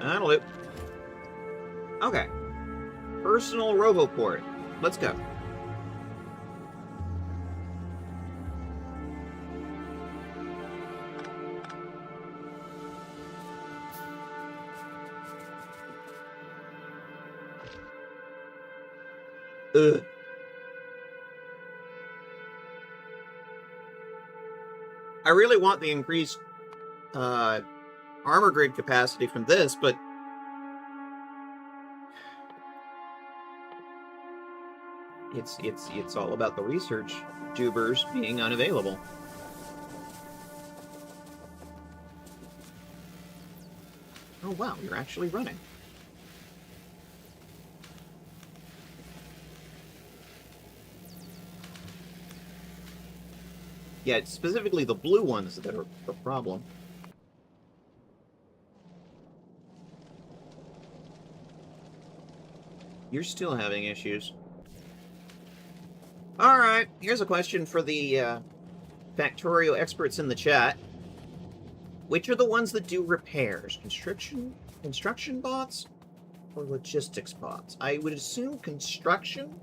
That'll do. Okay. Personal Roboport. Let's go. Ugh. I really want the increased armor grade capacity from this, but it's all about the research tubers being unavailable. Oh wow, you're actually running. Yeah, it's specifically the blue ones that are the problem. You're still having issues. Alright, here's a question for the Factorio experts in the chat. Which are the ones that do repairs? Construction bots or logistics bots? I would assume construction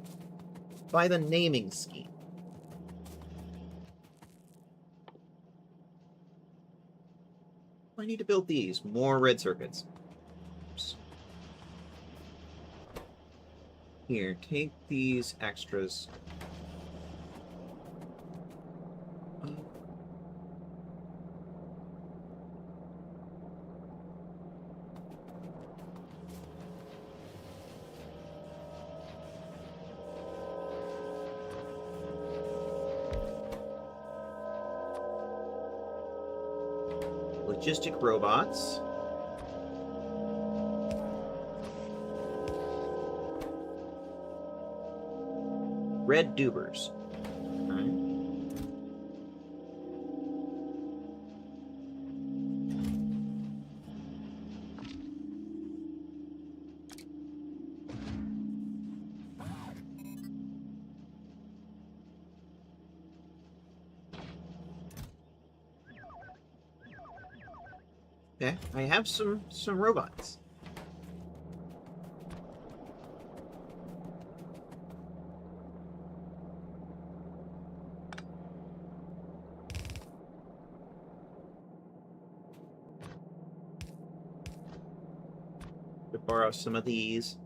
by the naming scheme. I need to build these. More red circuits. Oops. Here, take these extras. Logistic robots. Red dubers. Alright. Okay, I have some robots. To borrow some of these.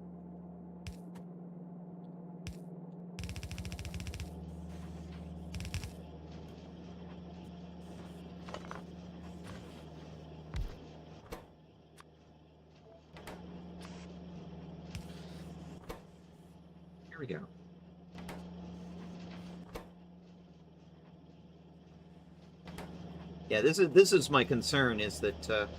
Here we go. Yeah, this is my concern, is that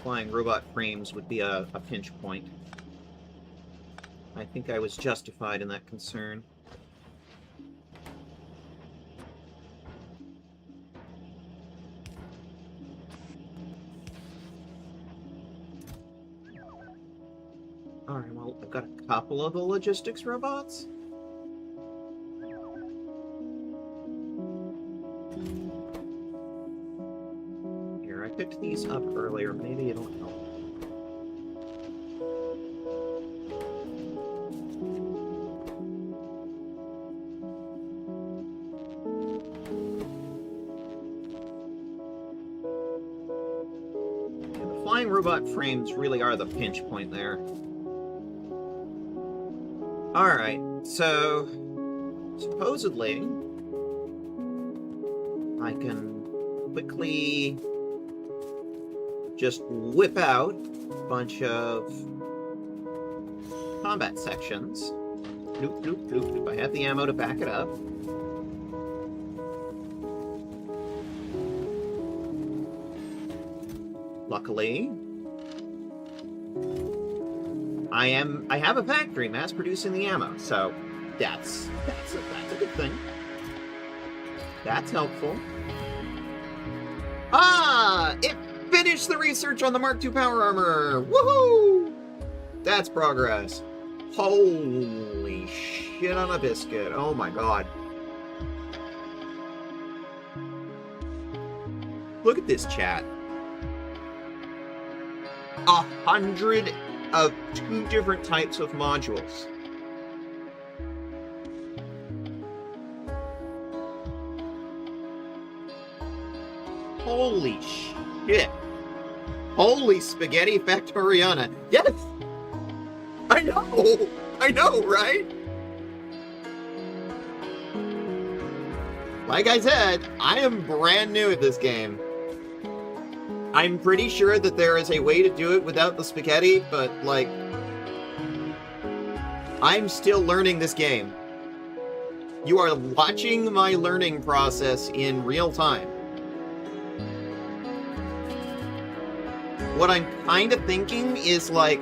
flying robot frames would be a pinch point. I think I was justified in that concern. Alright, well, I've got a couple of the logistics robots. Here, I picked these up earlier. Maybe it'll help. Yeah, the flying robot frames really are the pinch point there. Alright, so supposedly I can quickly just whip out a bunch of combat sections. Bloop, bloop, bloop, bloop. I have the ammo to back it up. Luckily, I have a factory mass producing the ammo, so that's a good thing. That's helpful. Ah! It finished the research on the Mark II power armor! Woohoo! That's progress. Holy shit on a biscuit. Oh my god. Look at this chat. 100 of 2 different types of modules. Holy shit. Holy spaghetti factoriana. Yes! I know, right? Like I said, I am brand new at this game. I'm pretty sure that there is a way to do it without the spaghetti, but, like, I'm still learning this game. You are watching my learning process in real time. What I'm kind of thinking is, like,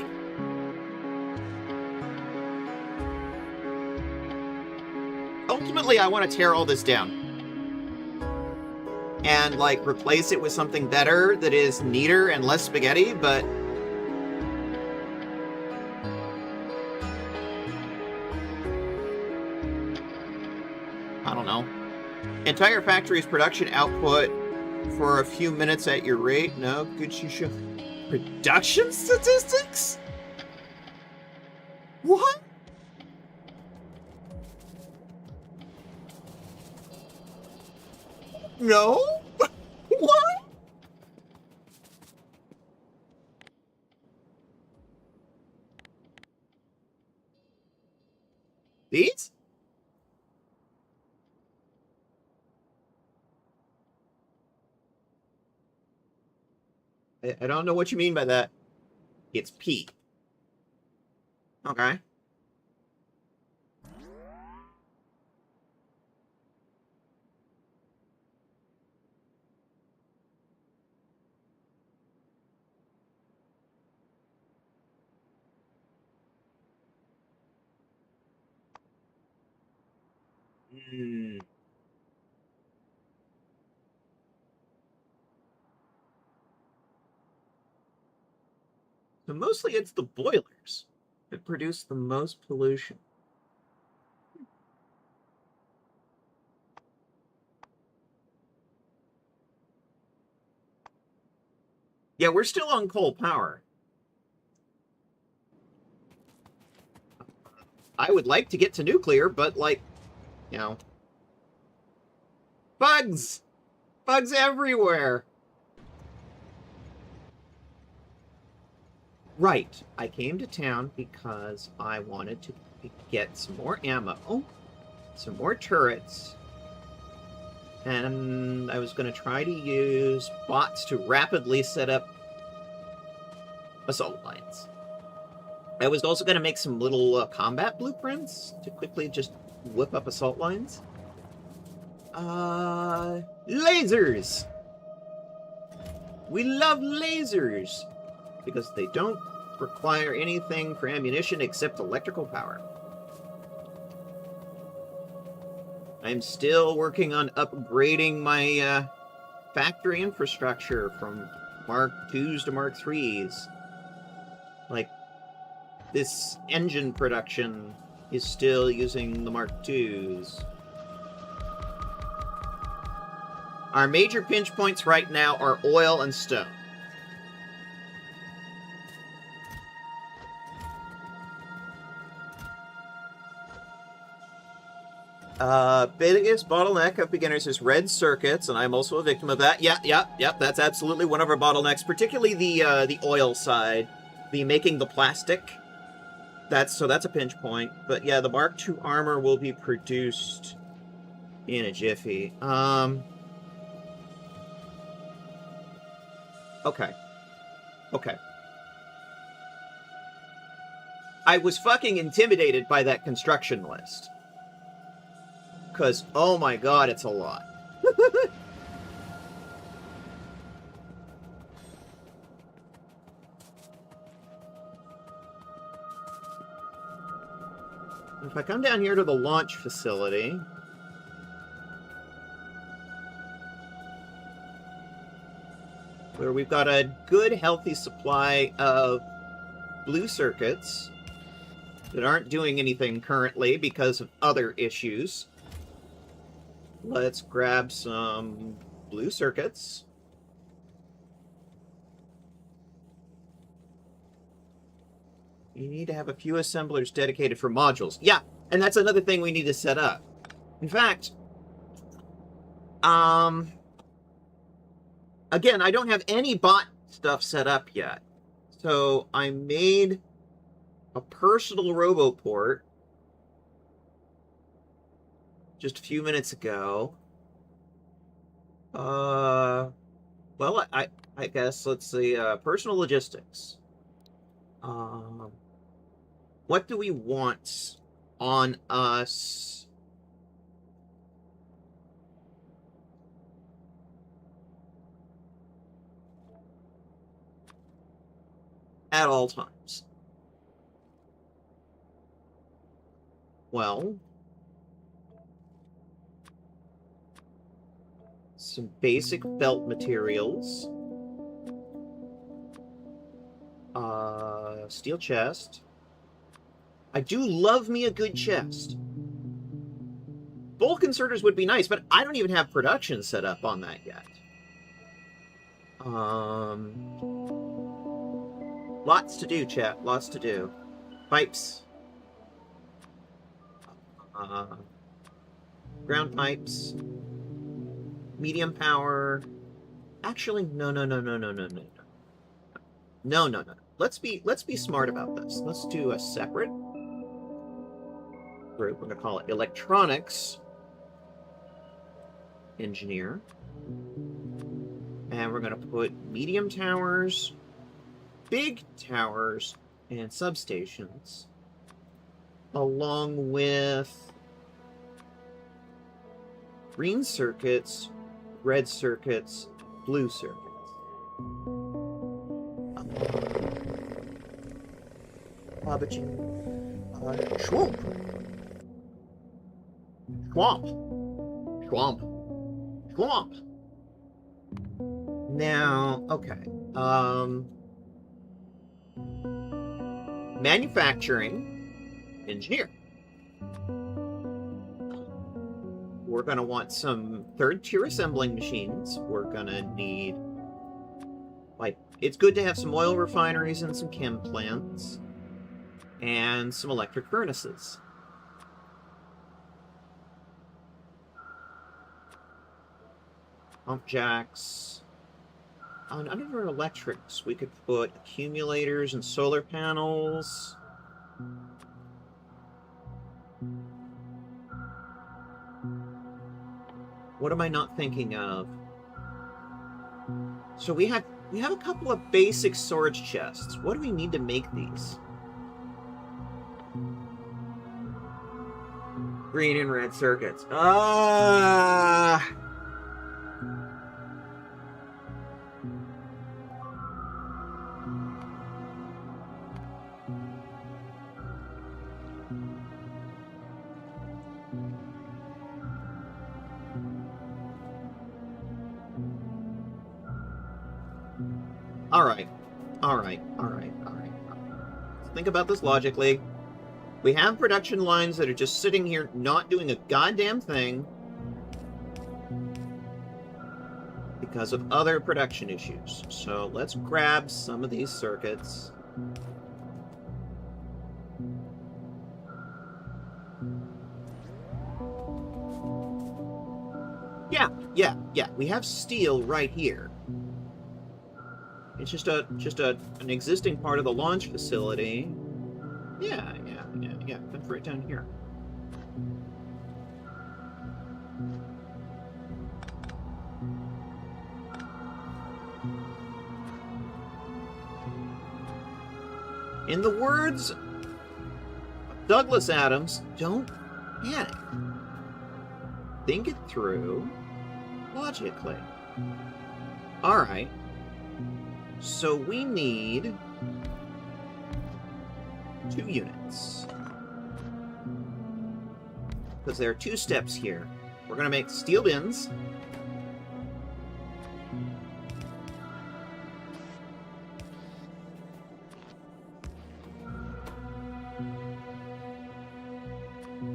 ultimately I want to tear all this down. And, like, replace it with something better that is neater and less spaghetti, but... I don't know. Entire factory's production output for a few minutes at your rate? No? Good you show... Production statistics? What? No? What? These? I don't know what you mean by that. It's P. Okay. Hmm. So mostly it's the boilers that produce the most pollution. Yeah, we're still on coal power. I would like to get to nuclear, but, like, you know... Bugs! Bugs everywhere! Right. I came to town because I wanted to get some more ammo, some more turrets, and I was going to try to use bots to rapidly set up assault lines. I was also going to make some little combat blueprints to quickly just whip up assault lines. Lasers! We love lasers! Because they don't require anything for ammunition except electrical power. I'm still working on upgrading my factory infrastructure from Mark IIs to Mark IIIs. Like, this engine production is still using the Mark IIs. Our major pinch points right now are oil and stone. Biggest bottleneck of beginners is red circuits, and I'm also a victim of that. Yep, that's absolutely one of our bottlenecks, particularly the oil side, the making the plastic. That's a pinch point. But yeah, the Mark II armor will be produced in a jiffy. Okay. I was fucking intimidated by that construction list. Because, oh my god, it's a lot. If I come down here to the launch facility... where we've got a good, healthy supply of blue circuits that aren't doing anything currently because of other issues. Let's grab some blue circuits. You need to have a few assemblers dedicated for modules. Yeah, and that's another thing we need to set up. In fact, again, I don't have any bot stuff set up yet. So I made a personal roboport just a few minutes ago. Well, I guess, let's see, personal logistics. What do we want on us? At all times. Well, some basic belt materials. Steel chest. I do love me a good chest. Bulk inserters would be nice, but I don't even have production set up on that yet. Lots to do, chat. Lots to do. Pipes. Ground pipes. Medium power. Actually, no. No. Let's be smart about this. Let's do a separate group. We're gonna call it electronics engineer. And we're gonna put medium towers, big towers, and substations, along with green circuits, red circuits, blue circuits. Schwamp. Now, okay. Manufacturing engineer. We're going to want some third-tier assembling machines. We're going to need, like, it's good to have some oil refineries and some chem plants. And some electric furnaces. Pump jacks. Under electrics, we could put accumulators and solar panels. What am I not thinking of? So we have a couple of basic storage chests. What do we need to make these? Green and red circuits. All right. Think about this logically. We have production lines that are just sitting here not doing a goddamn thing because of other production issues. So let's grab some of these circuits. Yeah. We have steel right here. It's just an existing part of the launch facility. Yeah. That's right down here. In the words of Douglas Adams, don't panic. Think it through logically. All right. So we need 2 units. Because there are 2 steps here. We're going to make steel bins.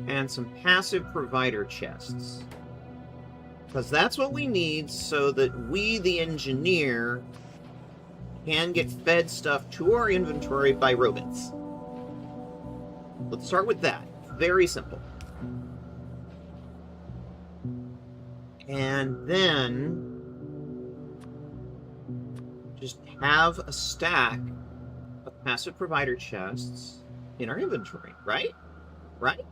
And some passive provider chests. Because that's what we need so that we, the engineer, can get fed stuff to our inventory by robots. Let's start with that. Very simple. And then just have a stack of passive provider chests in our inventory, right? Right?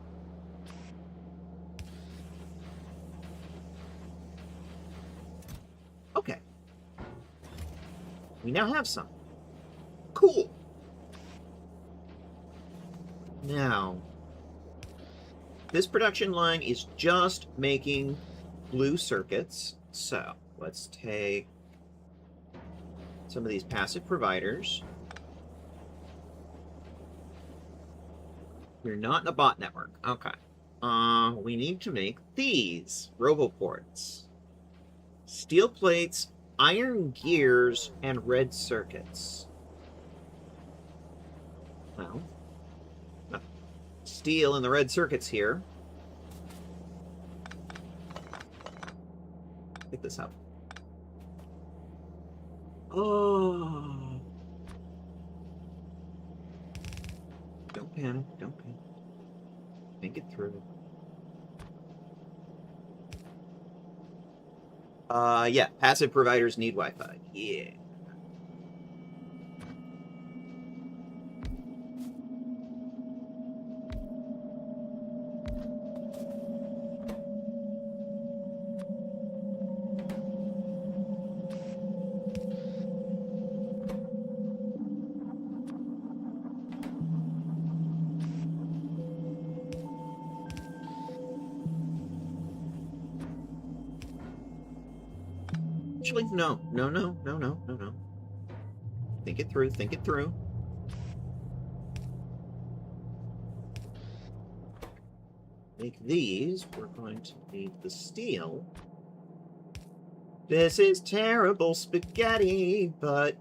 Okay. We now have some. Cool. Now, this production line is just making blue circuits. So let's take some of these passive providers. We're not in a bot network. Okay. We need to make these roboports. Steel plates, iron gears, and red circuits. Well, steel and the red circuits here. Pick this up. Oh. Don't panic, don't panic. Think it through. Yeah, passive providers need Wi-Fi. Yeah. Actually, no. Think it through, think it through. Make these. We're going to need the steel. This is terrible spaghetti, but...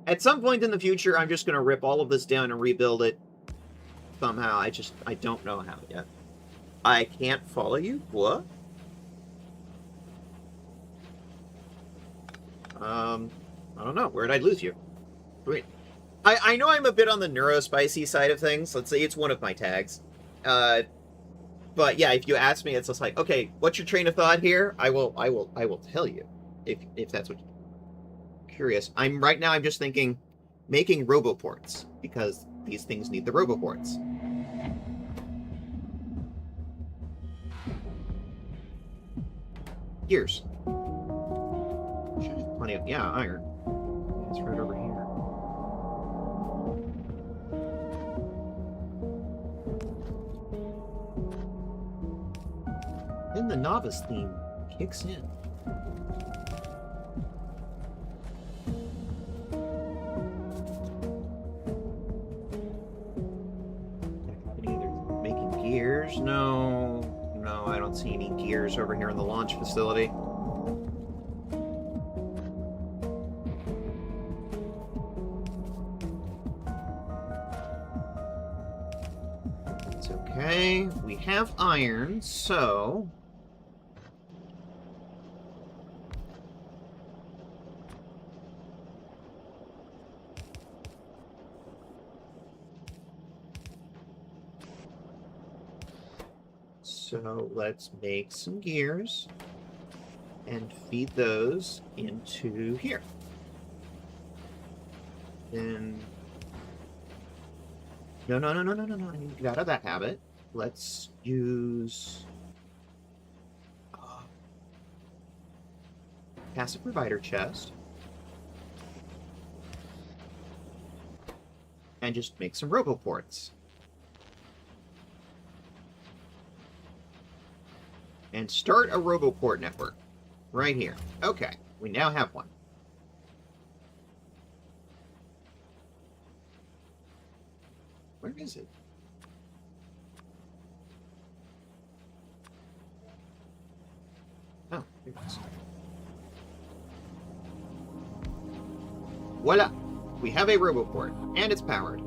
At some point in the future, I'm just going to rip all of this down and rebuild it somehow. I don't know how yet. I can't follow you? What? I don't know. Where'd I lose you? Wait. I know I'm a bit on the neurospicy side of things. Let's say it's one of my tags. But yeah, if you ask me, it's just like, okay, what's your train of thought here? I will tell you if that's what you're curious. Right now I'm just thinking making roboports because these things need the roboports. Gears. Should have plenty of iron. It's right over here. Then the novice theme kicks in. Either making gears? No, I don't see any gears over here in the launch facility. It's okay. We have iron, so... So let's make some gears and feed those into here. Then, no, I need to get out of that habit. Let's use passive provider chest and just make some roboports. And start a roboport network. Right here. Okay, we now have one. Where is it? Oh, here it is. Voila! We have a roboport, and it's powered.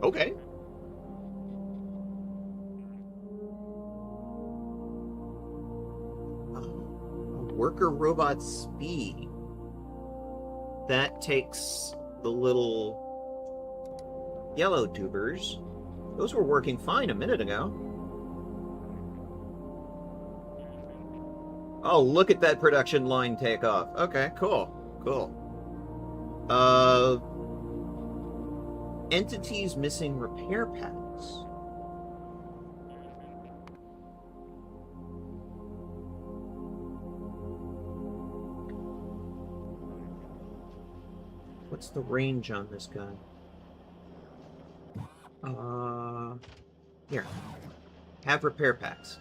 Okay. Worker robot speed. That takes the little yellow tubers. Those were working fine a minute ago. Oh, look at that production line take off. Okay, cool. Cool. Entities missing repair packs. What's the range on this guy? Here. Have repair packs.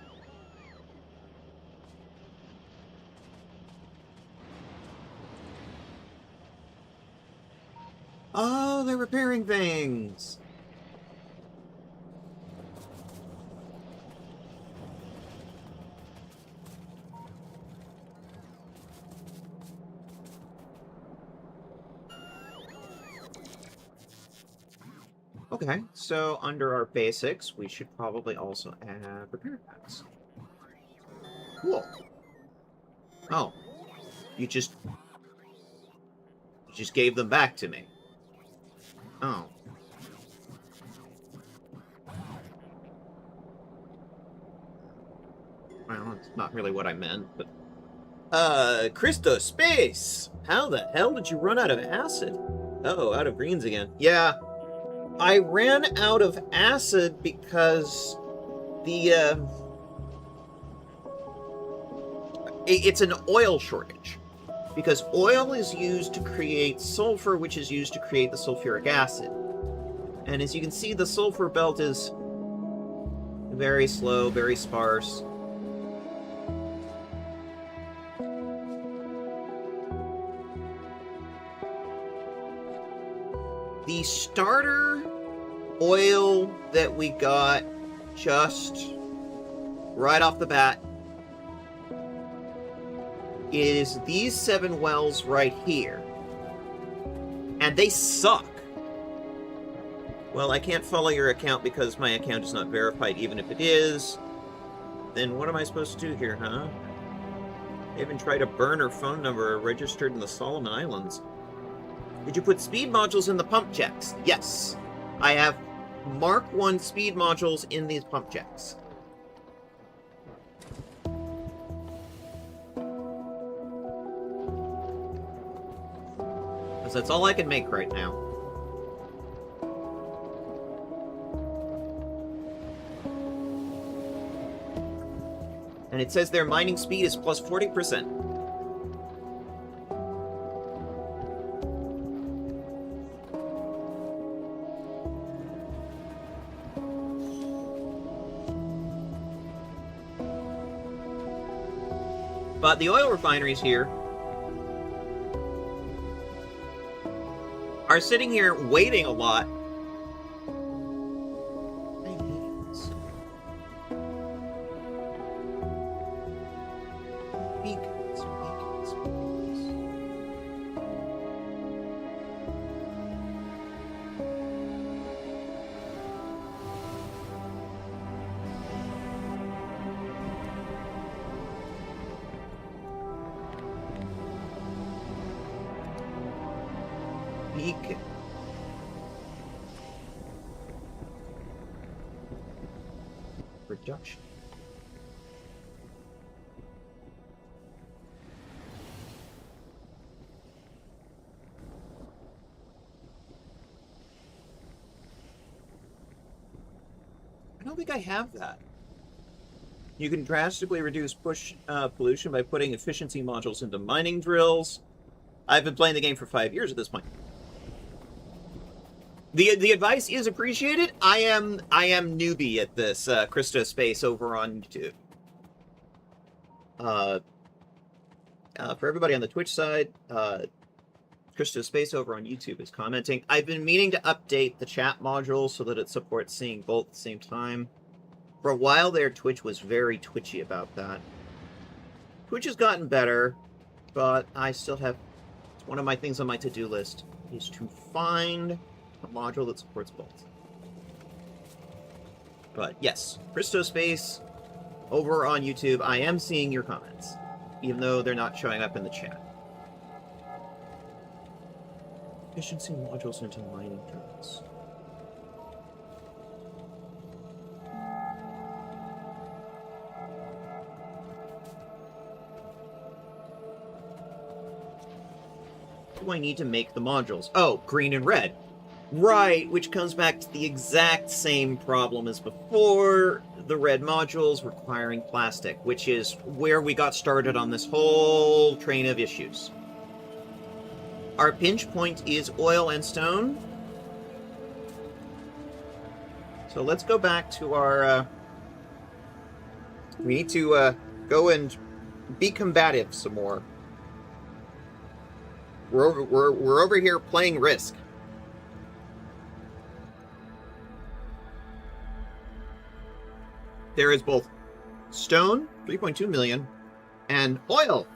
Oh, they're repairing things! Okay, so under our basics, we should probably also add repair packs. Cool. Oh. You just gave them back to me. Oh. Well, that's not really what I meant, but... Christo Space! How the hell did you run out of acid? Oh, out of greens again. Yeah, I ran out of acid because it's an oil shortage. Because oil is used to create sulfur, which is used to create the sulfuric acid. And as you can see, the sulfur belt is very slow, very sparse. The starter oil that we got just right off the bat is these 7 wells right here. And they suck. Well, I can't follow your account because my account is not verified, even if it is. Then what am I supposed to do here, huh? I even tried to burn her phone number registered in the Solomon Islands. Did you put speed modules in the pump jacks? Yes. I have Mark 1 speed modules in these pump jacks. Because that's all I can make right now. And it says their mining speed is plus 40%. But the oil refineries here are sitting here waiting a lot. Beacon. Reduction. I don't think I have that. You can drastically reduce pollution by putting efficiency modules into mining drills. I've been playing the game for 5 years at this point. The advice is appreciated. I am newbie at this, Christo Space over on YouTube. For everybody on the Twitch side, Christo Space over on YouTube is commenting. I've been meaning to update the chat module so that it supports seeing both at the same time. For a while there, Twitch was very twitchy about that. Twitch has gotten better, but I still have... One of my things on my to-do list is to find a module that supports both. But yes, Christospace over on YouTube, I am seeing your comments, even though they're not showing up in the chat. Efficiency modules into mining drones. What do I need to make the modules? Oh, green and red. Right, which comes back to the exact same problem as before, the red modules requiring plastic, which is where we got started on this whole train of issues. Our pinch point is oil and stone. So let's go back to our... we need to go and be combative some more. We're over here playing Risk. There is both stone, 3.2 million, and oil,